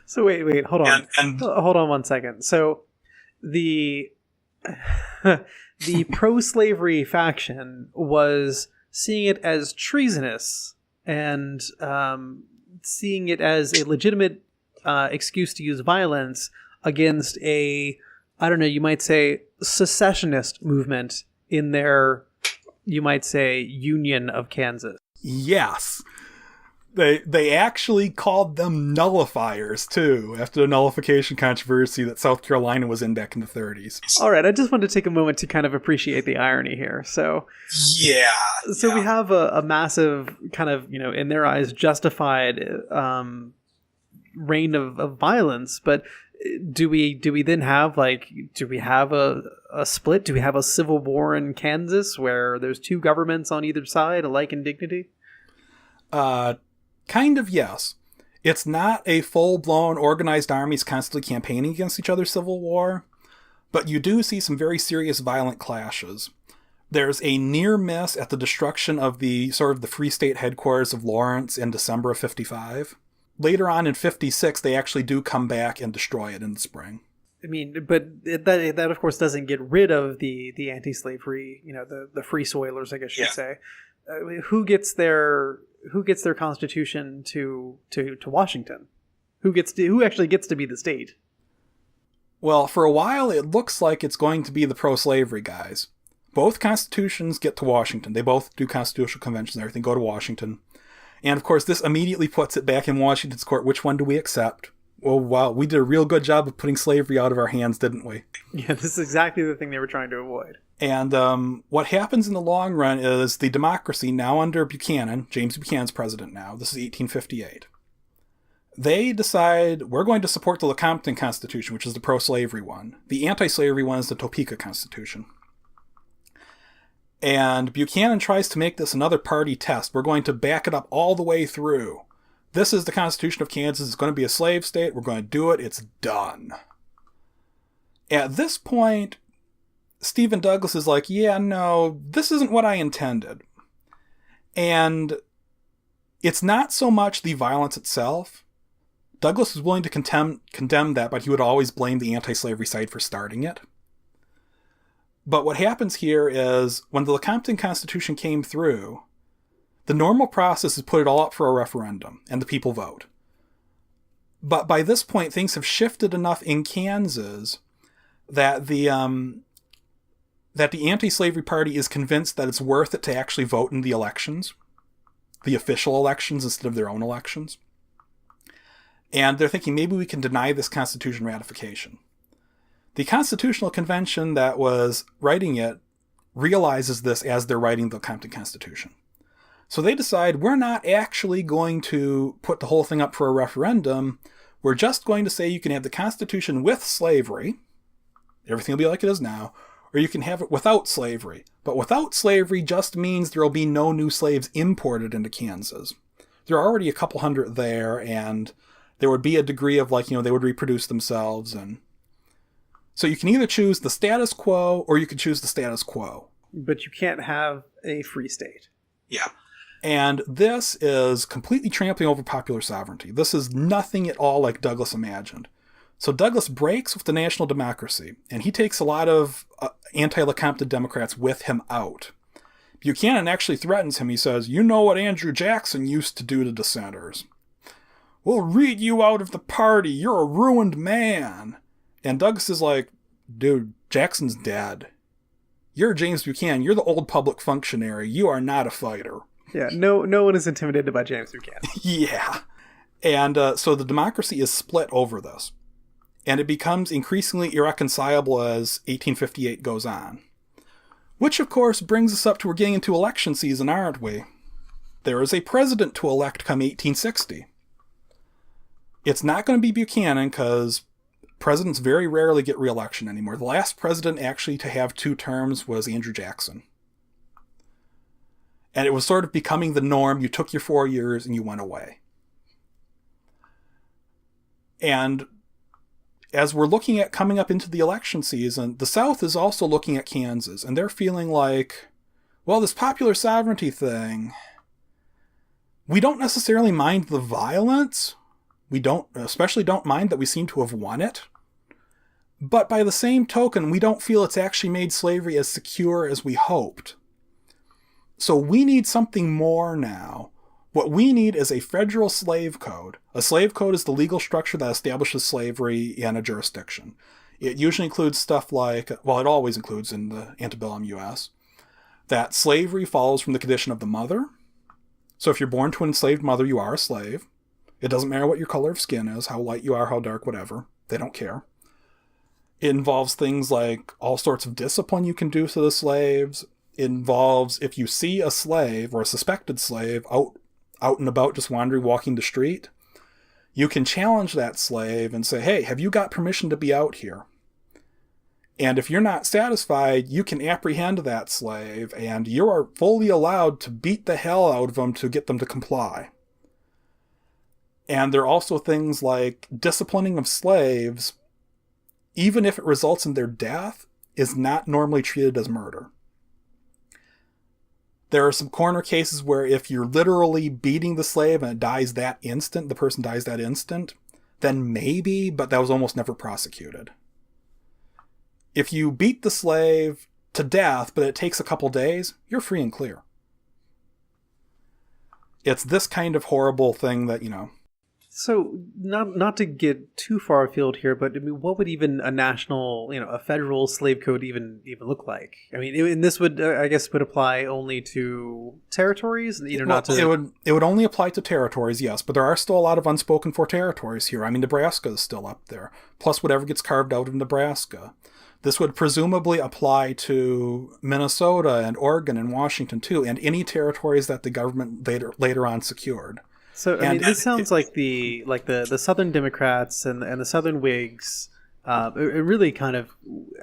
So wait, hold on. Hold on one second. So the pro-slavery faction was seeing it as treasonous and seeing it as a legitimate excuse to use violence against a, I don't know, you might say secessionist movement in their, you might say, Union of Kansas. Yes. They actually called them nullifiers, too, after the nullification controversy that South Carolina was in back in the 30s. All right, I just wanted to take a moment to kind of appreciate the irony here. So we have a massive kind of, in their eyes, justified reign of violence, but do we then have, do we have a split? Do we have a civil war in Kansas where there's two governments on either side, alike in dignity? Kind of, yes. It's not a full-blown organized armies constantly campaigning against each other civil war, but you do see some very serious violent clashes. There's a near miss at the destruction of the Free State headquarters of Lawrence in December of 55. Later on in 56, they actually do come back and destroy it in the spring. I mean, but that of course doesn't get rid of the anti-slavery, the free soilers, I guess you should say. Who gets their constitution to Washington? Who actually gets to be the state? Well, for a while it looks like it's going to be the pro-slavery guys. Both constitutions get to Washington. They both do constitutional conventions and everything, go to Washington. And of course this immediately puts it back in Washington's court. Which one do we accept? Oh wow, we did a real good job of putting slavery out of our hands, didn't we? Yeah, this is exactly the thing they were trying to avoid. And what happens in the long run is the democracy, now under Buchanan, James Buchanan's president now, this is 1858, they decide we're going to support the Lecompton Constitution, which is the pro-slavery one. The anti-slavery one is the Topeka Constitution. And Buchanan tries to make this another party test. We're going to back it up all the way through. This is the Constitution of Kansas. It's going to be a slave state. We're going to do it. It's done. At this point, Stephen Douglas is like, yeah, no, this isn't what I intended. And it's not so much the violence itself. Douglas was willing to condemn that, but he would always blame the anti-slavery side for starting it. But what happens here is, when the Lecompton Constitution came through, the normal process is put it all up for a referendum, and the people vote. But by this point, things have shifted enough in Kansas that the anti-slavery party is convinced that it's worth it to actually vote in the elections, the official elections instead of their own elections. And they're thinking maybe we can deny this Constitution ratification. The Constitutional Convention that was writing it realizes this as they're writing the Compton Constitution. So they decide, we're not actually going to put the whole thing up for a referendum. We're just going to say you can have the Constitution with slavery. Everything will be like it is now. Or you can have it without slavery. But without slavery just means there will be no new slaves imported into Kansas. There are already a couple hundred there, and there would be a degree of they would reproduce themselves. And so you can either choose the status quo or you can choose the status quo. But you can't have a free state. Yeah. And this is completely trampling over popular sovereignty. This is nothing at all like Douglas imagined. So Douglas breaks with the national democracy, and he takes a lot of anti-Lecompton Democrats with him out. Buchanan actually threatens him. He says, you know what Andrew Jackson used to do to dissenters. We'll read you out of the party. You're a ruined man. And Douglas is like, dude, Jackson's dead. You're James Buchanan. You're the old public functionary. You are not a fighter. Yeah, no one is intimidated by James Buchanan. Yeah. And so the democracy is split over this. And it becomes increasingly irreconcilable as 1858 goes on. Which, of course, brings us up to we're getting into election season, aren't we? There is a president to elect come 1860. It's not going to be Buchanan because presidents very rarely get re-election anymore. The last president actually to have 2 terms was Andrew Jackson. And it was sort of becoming the norm. You took your 4 years and you went away. And as we're looking at coming up into the election season, the South is also looking at Kansas. And they're feeling like, well, this popular sovereignty thing, we don't necessarily mind the violence. We especially don't mind that we seem to have won it. But by the same token, we don't feel it's actually made slavery as secure as we hoped. So we need something more now. What we need is a federal slave code. A slave code is the legal structure that establishes slavery in a jurisdiction. It usually includes stuff like, well, it always includes in the antebellum U.S., that slavery follows from the condition of the mother. So if you're born to an enslaved mother, you are a slave. It doesn't matter what your color of skin is, how light you are, how dark, whatever. They don't care. It involves things like all sorts of discipline you can do to the slaves. It involves if you see a slave or a suspected slave out and about just wandering, walking the street, you can challenge that slave and say, hey, have you got permission to be out here? And if you're not satisfied, you can apprehend that slave and you are fully allowed to beat the hell out of them to get them to comply. And there are also things like disciplining of slaves, even if it results in their death, is not normally treated as murder. There are some corner cases where if you're literally beating the slave and it dies that instant, the person dies that instant, then maybe, but that was almost never prosecuted. If you beat the slave to death, but it takes a couple days, you're free and clear. It's this kind of horrible thing that, So, not to get too far afield here, but I mean, what would even a national, a federal slave code even look like? I mean, and this would, I guess, would apply only to territories, not to. It would only apply to territories, yes, but there are still a lot of unspoken for territories here. I mean, Nebraska is still up there, plus whatever gets carved out of Nebraska. This would presumably apply to Minnesota and Oregon and Washington too, and any territories that the government later on secured. So I mean, this sounds like the Southern Democrats and the Southern Whigs, it really kind of,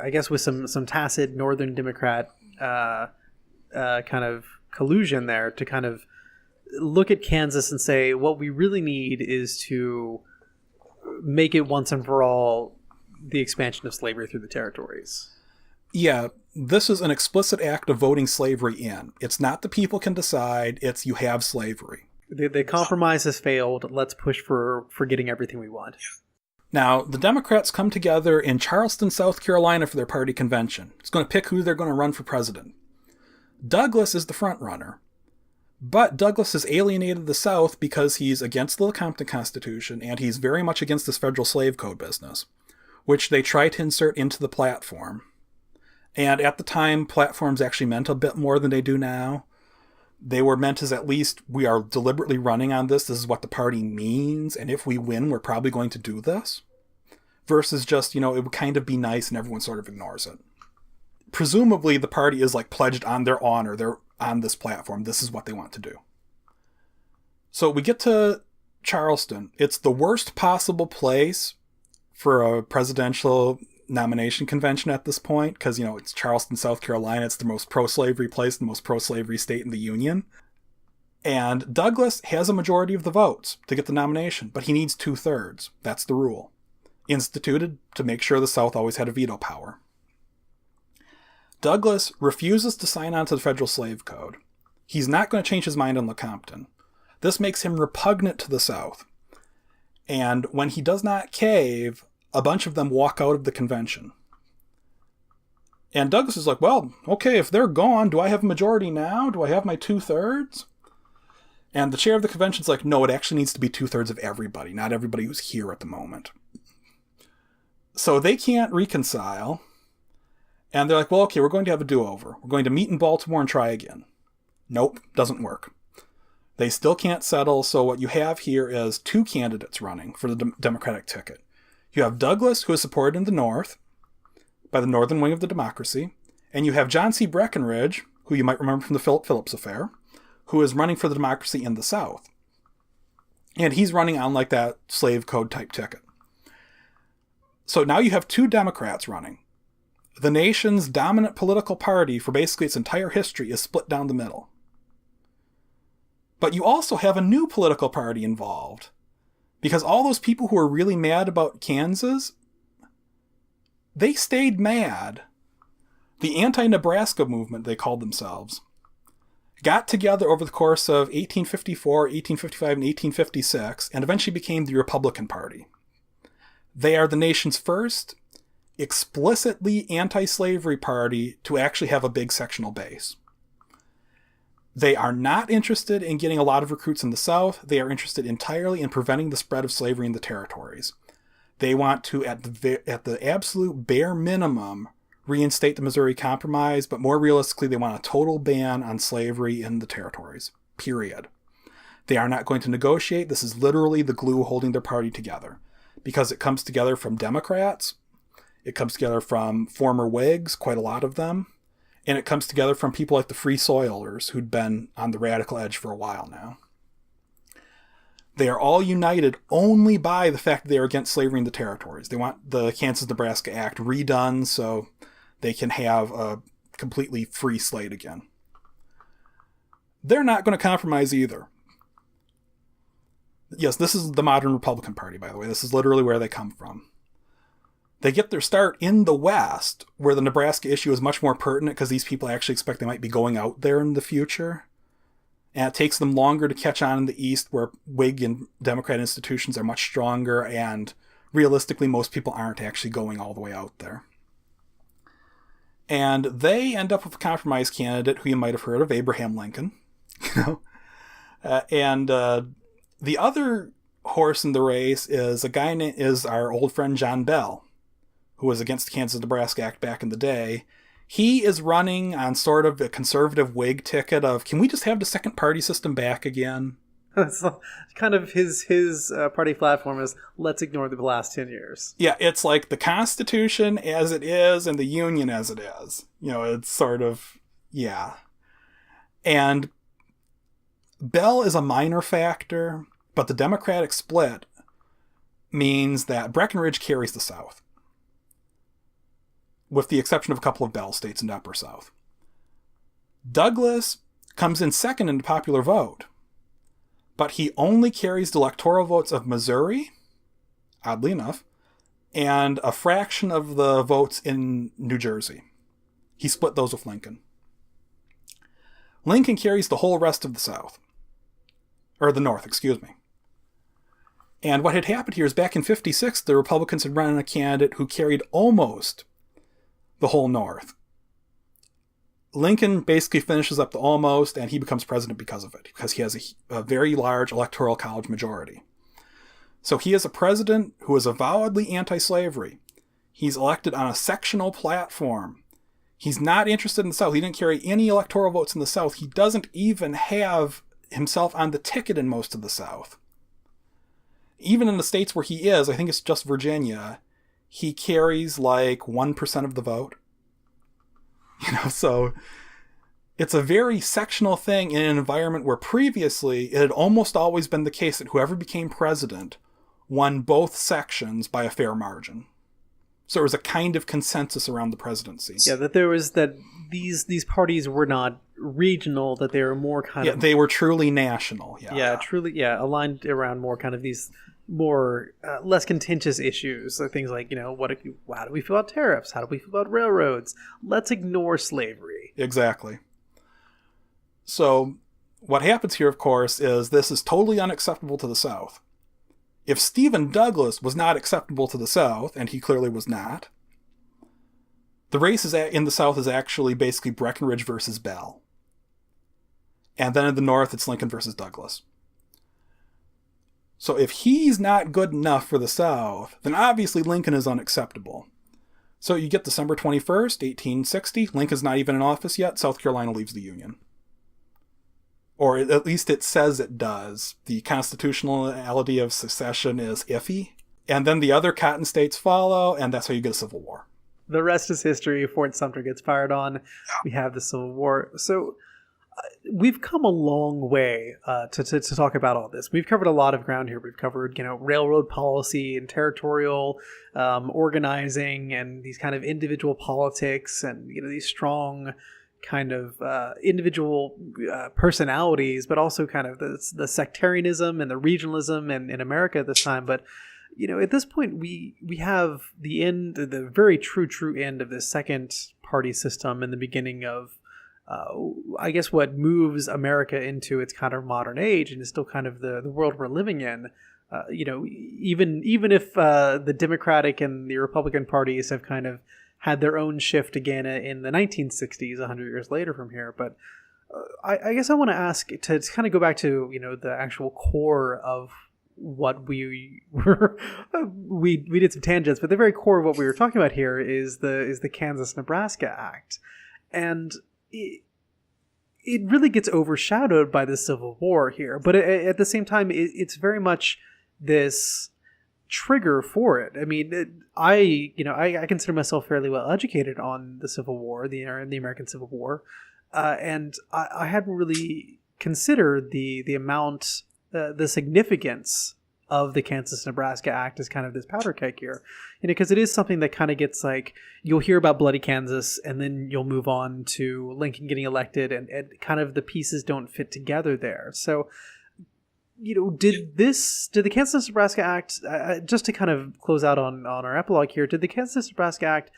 I guess, with some tacit Northern Democrat kind of collusion there to kind of look at Kansas and say what we really need is to make it once and for all the expansion of slavery through the territories. Yeah, this is an explicit act of voting slavery in. It's not the people can decide, it's you have slavery. The compromise has failed. Let's push for getting everything we want. Now, the Democrats come together in Charleston, South Carolina for their party convention. It's going to pick who they're going to run for president. Douglas is the front runner. But Douglas has alienated the South because he's against the Lecompton Constitution and he's very much against this federal slave code business, which they try to insert into the platform. And at the time, platforms actually meant a bit more than they do now. They were meant as at least we are deliberately running on this. This is what the party means. And if we win, we're probably going to do this. Versus just, it would kind of be nice and everyone sort of ignores it. presumably the party is like pledged on their honor. They're on this platform. This is what they want to do. So we get to Charleston. It's the worst possible place for a presidential nomination convention at this point, because, you know, it's Charleston, South Carolina. It's the most pro-slavery place, the most pro-slavery state in the Union. And Douglas has a majority of the votes to get the nomination, but he needs 2/3. That's the rule, instituted to make sure the South always had a veto power. Douglas refuses to sign on to the federal slave code. He's not going to change his mind on Lecompton. This makes him repugnant to the South. And when he does not cave, a bunch of them walk out of the convention. And Douglas is like, well, okay, if they're gone, do I have a majority now? Do I have my 2/3? And the chair of the convention's like, no, it actually needs to be 2/3 of everybody, not everybody who's here at the moment. So they can't reconcile. And they're like, well, okay, we're going to have a do-over. We're going to meet in Baltimore and try again. Nope, doesn't work. They still can't settle, so what you have here is 2 candidates running for the Democratic ticket. You have Douglas, who is supported in the North by the Northern wing of the Democracy, and you have John C. Breckinridge, who you might remember from the Philip Phillips affair, who is running for the Democracy in the South. And he's running on like that slave code type ticket. So now you have 2 Democrats running. The nation's dominant political party for basically its entire history is split down the middle. But you also have a new political party involved, because all those people who were really mad about Kansas, they stayed mad. The anti-Nebraska movement, they called themselves, got together over the course of 1854, 1855, and 1856, and eventually became the Republican Party. They are the nation's first explicitly anti-slavery party to actually have a big sectional base. They are not interested in getting a lot of recruits in the South. They are interested entirely in preventing the spread of slavery in the territories. They want to, at the absolute bare minimum, reinstate the Missouri Compromise, but more realistically, they want a total ban on slavery in the territories. Period. They are not going to negotiate. This is literally the glue holding their party together, because it comes together from Democrats, it comes together from former Whigs, quite a lot of them, and it comes together from people like the Free Soilers, who'd been on the radical edge for a while now. They are all united only by the fact that they are against slavery in the territories. They want the Kansas-Nebraska Act redone so they can have a completely free slate again. They're not going to compromise either. Yes, this is the modern Republican Party, by the way. This is literally where they come from. They get their start in the West, where the Nebraska issue is much more pertinent because these people actually expect they might be going out there in the future. And it takes them longer to catch on in the East, where Whig and Democrat institutions are much stronger, and realistically, most people aren't actually going all the way out there. And they end up with a compromise candidate who you might have heard of, Abraham Lincoln. The other horse in the race is our old friend John Bell, who was against the Kansas-Nebraska Act back in the day. He is running on sort of a conservative Whig ticket of, can we just have the second party system back again? That's kind of his party platform is, let's ignore the last 10 years. Yeah, it's like the Constitution as it is and the Union as it is. You know, it's sort of, yeah. And Bell is a minor factor, but the Democratic split means that Breckinridge carries the South, with the exception of a couple of Bell states in the Upper South. Douglas comes in second in the popular vote, but he only carries the electoral votes of Missouri, oddly enough, and a fraction of the votes in New Jersey. He split those with Lincoln. Lincoln carries the whole rest of the South. Or the North, excuse me. And what had happened here is back in 1956, the Republicans had run a candidate who carried almost the whole North. Lincoln basically finishes up the almost, and he becomes president because of it, because he has a very large electoral college majority. So he is a president who is avowedly anti-slavery. He's elected on a sectional platform. He's not interested in the South. He didn't carry any electoral votes in the South. He doesn't even have himself on the ticket in most of the South. Even in the states where he is, I think it's just Virginia, he carries like 1% of the vote. So it's a very sectional thing in an environment where previously it had almost always been the case that whoever became president won both sections by a fair margin. So there was a kind of consensus around the presidency. Yeah, that there was that these parties were not regional, that they were more kind of... Yeah, they were truly national. Yeah, truly, aligned around more kind of these more less contentious issues. So things like, how do we feel about tariffs? How do we feel about railroads? Let's ignore slavery. Exactly. So what happens here, of course, is this is totally unacceptable to the South. If Stephen Douglas was not acceptable to the South, and he clearly was not, the race in the South is actually basically Breckinridge versus Bell. And then in the North, it's Lincoln versus Douglas. So if he's not good enough for the South, then obviously Lincoln is unacceptable. So you get December 21st, 1860. Lincoln's not even in office yet. South Carolina leaves the Union. Or at least it says it does. The constitutionality of secession is iffy. And then the other cotton states follow, and that's how you get a civil war. The rest is history. Fort Sumter gets fired on. We have the Civil War. So we've come a long way to talk about all this. We've covered a lot of ground here. We've covered, railroad policy and territorial organizing and these kind of individual politics and, these strong kind of individual personalities, but also kind of the sectarianism and the regionalism in America at this time. But at this point, we have the very true end of this second party system and the beginning of, I guess, what moves America into its kind of modern age and is still kind of the world we're living in. Even if the Democratic and the Republican parties have kind of had their own shift again in the 1960s, 100 years later from here. But I guess I want to ask to kind of go back to, the actual core of what we were, we did some tangents, but the very core of what we were talking about here is the Kansas-Nebraska Act. And it really gets overshadowed by the Civil War here. But at the same time, it's very much this trigger for it. I mean, I consider myself fairly well educated on the Civil War, the American Civil War, and I hadn't really considered the amount, the significance of the Kansas-Nebraska Act as kind of this powder keg here, because it is something that kind of gets like, you'll hear about Bloody Kansas and then you'll move on to Lincoln getting elected, and kind of the pieces don't fit together there. So did the Kansas-Nebraska Act, just to kind of close out on our epilogue here, did the Kansas-Nebraska Act,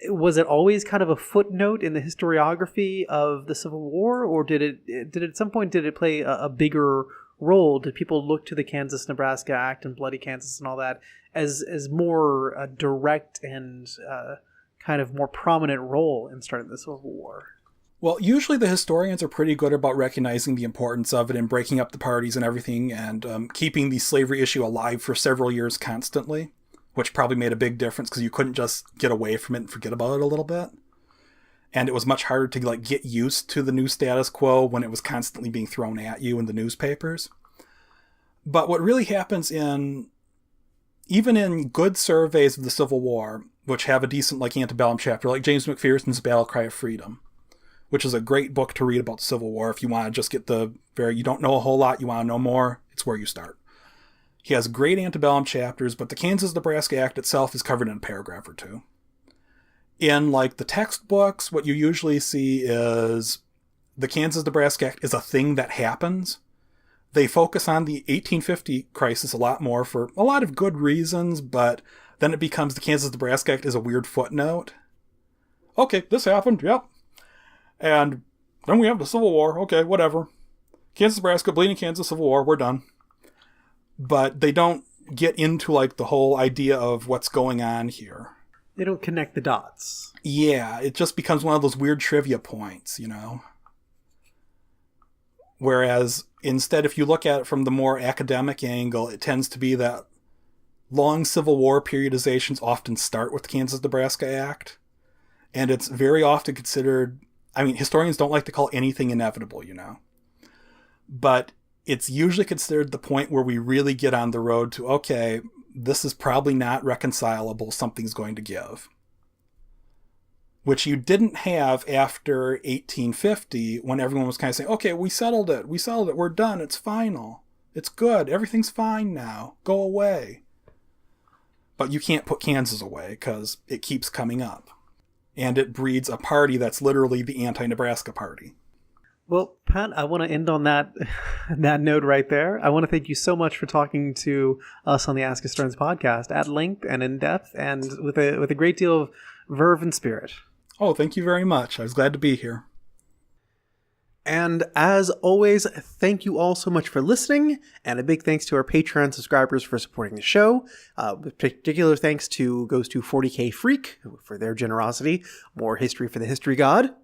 was it always kind of a footnote in the historiography of the Civil War, or did it at some point, did it play a bigger role? Did people look to the Kansas-Nebraska Act and Bloody Kansas and all that as more direct and kind of more prominent role in starting the Civil War? Well, usually the historians are pretty good about recognizing the importance of it and breaking up the parties and everything, and keeping the slavery issue alive for several years constantly, which probably made a big difference because you couldn't just get away from it and forget about it a little bit. And it was much harder to get used to the new status quo when it was constantly being thrown at you in the newspapers. But what really happens even in good surveys of the Civil War, which have a decent antebellum chapter, like James McPherson's Battle Cry of Freedom, which is a great book to read about the Civil War if you want to just get you don't know a whole lot, you want to know more, it's where you start. He has great antebellum chapters, but the Kansas-Nebraska Act itself is covered in a paragraph or two. In the textbooks, what you usually see is the Kansas-Nebraska Act is a thing that happens. They focus on the 1850 crisis a lot more for a lot of good reasons, but then it becomes the Kansas-Nebraska Act is a weird footnote. Okay, this happened, yep. And then we have the Civil War. Okay, whatever. Kansas-Nebraska, Bleeding Kansas, Civil War, we're done. But they don't get into the whole idea of what's going on here. They don't connect the dots. Yeah, it just becomes one of those weird trivia points, Whereas instead, if you look at it from the more academic angle, it tends to be that long Civil War periodizations often start with the Kansas-Nebraska Act. And it's very often considered, historians don't like to call anything inevitable, But it's usually considered the point where we really get on the road to, okay, this is probably not reconcilable, something's going to give. which you didn't have after 1850 when everyone was kind of saying, okay, we settled it, we're done, it's final, it's good, everything's fine now, go away. But you can't put Kansas away because it keeps coming up. And it breeds a party that's literally the anti-Nebraska party. Well, Pat, I want to end on that note right there. I want to thank you so much for talking to us on the Ask Historians podcast at length and in depth and with a great deal of verve and spirit. Oh, thank you very much. I was glad to be here. And as always, thank you all so much for listening, and a big thanks to our Patreon subscribers for supporting the show. Particular thanks goes to 40K Freak for their generosity. More history for the history god.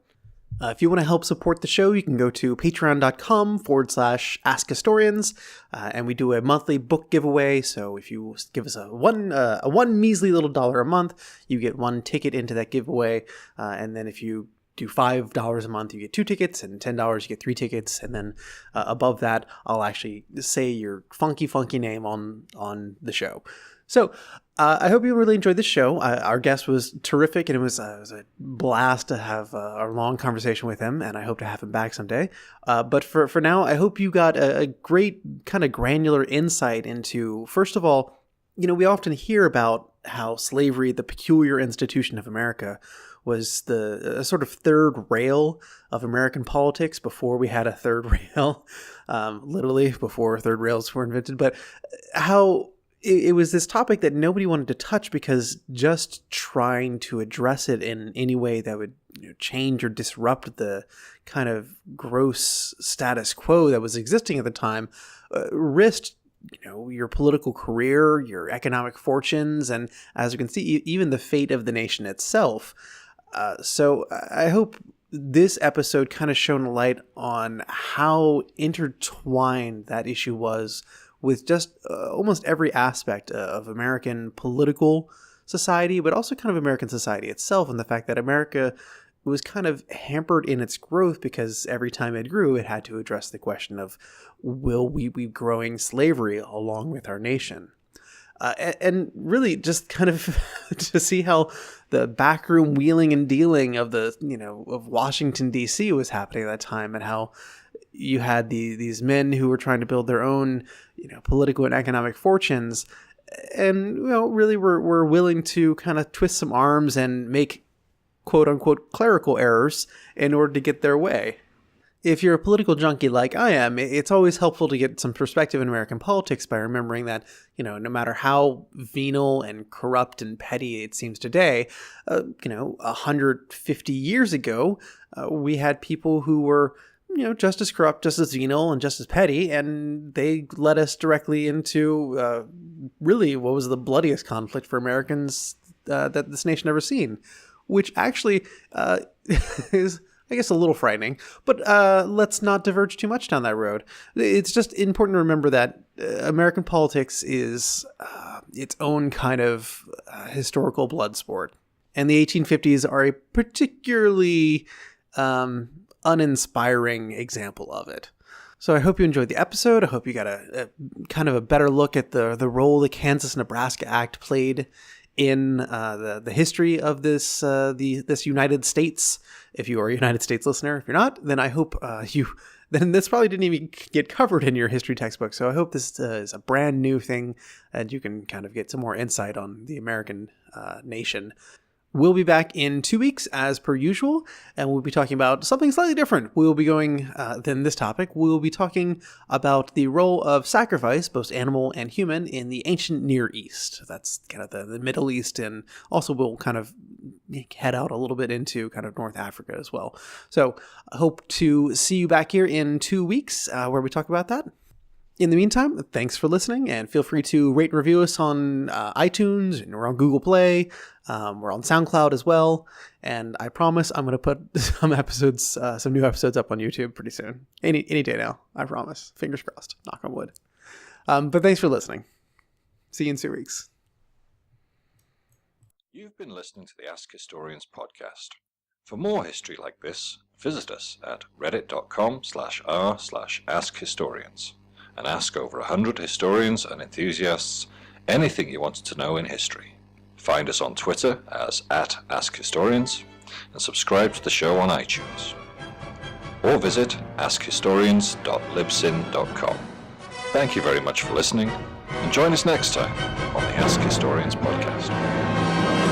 If you want to help support the show, you can go to patreon.com/AskHistorians, and we do a monthly book giveaway. So if you give us a one measly little $1 a month, you get one ticket into that giveaway. And then if you do $5 a month, you get 2 tickets, and $10 you get 3 tickets. And then above that, I'll actually say your funky name on the show. So I hope you really enjoyed this show. Our guest was terrific, and it was a blast to have a long conversation with him, and I hope to have him back someday. But for now, I hope you got a great kind of granular insight into, first of all, we often hear about how slavery, the peculiar institution of America, was the sort of third rail of American politics before we had a third rail, literally before third rails were invented, but how it was this topic that nobody wanted to touch because just trying to address it in any way that would change or disrupt the kind of gross status quo that was existing at the time risked your political career, your economic fortunes, and as you can see, even the fate of the nation itself. So I hope this episode kind of shone a light on how intertwined that issue was with just almost every aspect of American political society, but also kind of American society itself, and the fact that America was kind of hampered in its growth because every time it grew, it had to address the question of, will we be growing slavery along with our nation? And really just kind of to see how the backroom wheeling and dealing of of Washington, D.C. was happening at that time, and how you had these men who were trying to build their own, political and economic fortunes, and really were willing to kind of twist some arms and make quote unquote clerical errors in order to get their way. If you're a political junkie like I am, it's always helpful to get some perspective in American politics by remembering that, no matter how venal and corrupt and petty it seems today, 150 years ago, we had people who were, just as corrupt, just as venal, and just as petty, and they led us directly into really what was the bloodiest conflict for Americans that this nation ever seen, which actually is, I guess, a little frightening, but let's not diverge too much down that road. It's just important to remember that American politics is its own kind of historical blood sport, and the 1850s are a particularly uninspiring example of it. So I hope you enjoyed the episode. I hope you got a kind of a better look at the role the Kansas-Nebraska Act played in the history of this United States. If you are a United States listener, if you're not, then I hope then this probably didn't even get covered in your history textbook. So I hope this is a brand new thing and you can kind of get some more insight on the American nation. We'll be back in 2 weeks as per usual, and we'll be talking about something slightly different. We'll be going than this topic. We'll be talking about the role of sacrifice, both animal and human, in the ancient Near East. That's kind of the Middle East, and also we'll kind of head out a little bit into kind of North Africa as well. So I hope to see you back here in 2 weeks where we talk about that. In the meantime, thanks for listening, and feel free to rate and review us on iTunes, and we're on Google Play, we're on SoundCloud as well, and I promise I'm going to put some new episodes up on YouTube pretty soon. Any day now, I promise. Fingers crossed, knock on wood. But thanks for listening. See you in 2 weeks. You've been listening to the Ask Historians podcast. For more history like this, visit us at reddit.com/r/AskHistorians. and ask over 100 historians and enthusiasts anything you wanted to know in history. Find us on Twitter as @AskHistorians, and subscribe to the show on iTunes. Or visit askhistorians.libsyn.com. Thank you very much for listening, and join us next time on the Ask Historians podcast.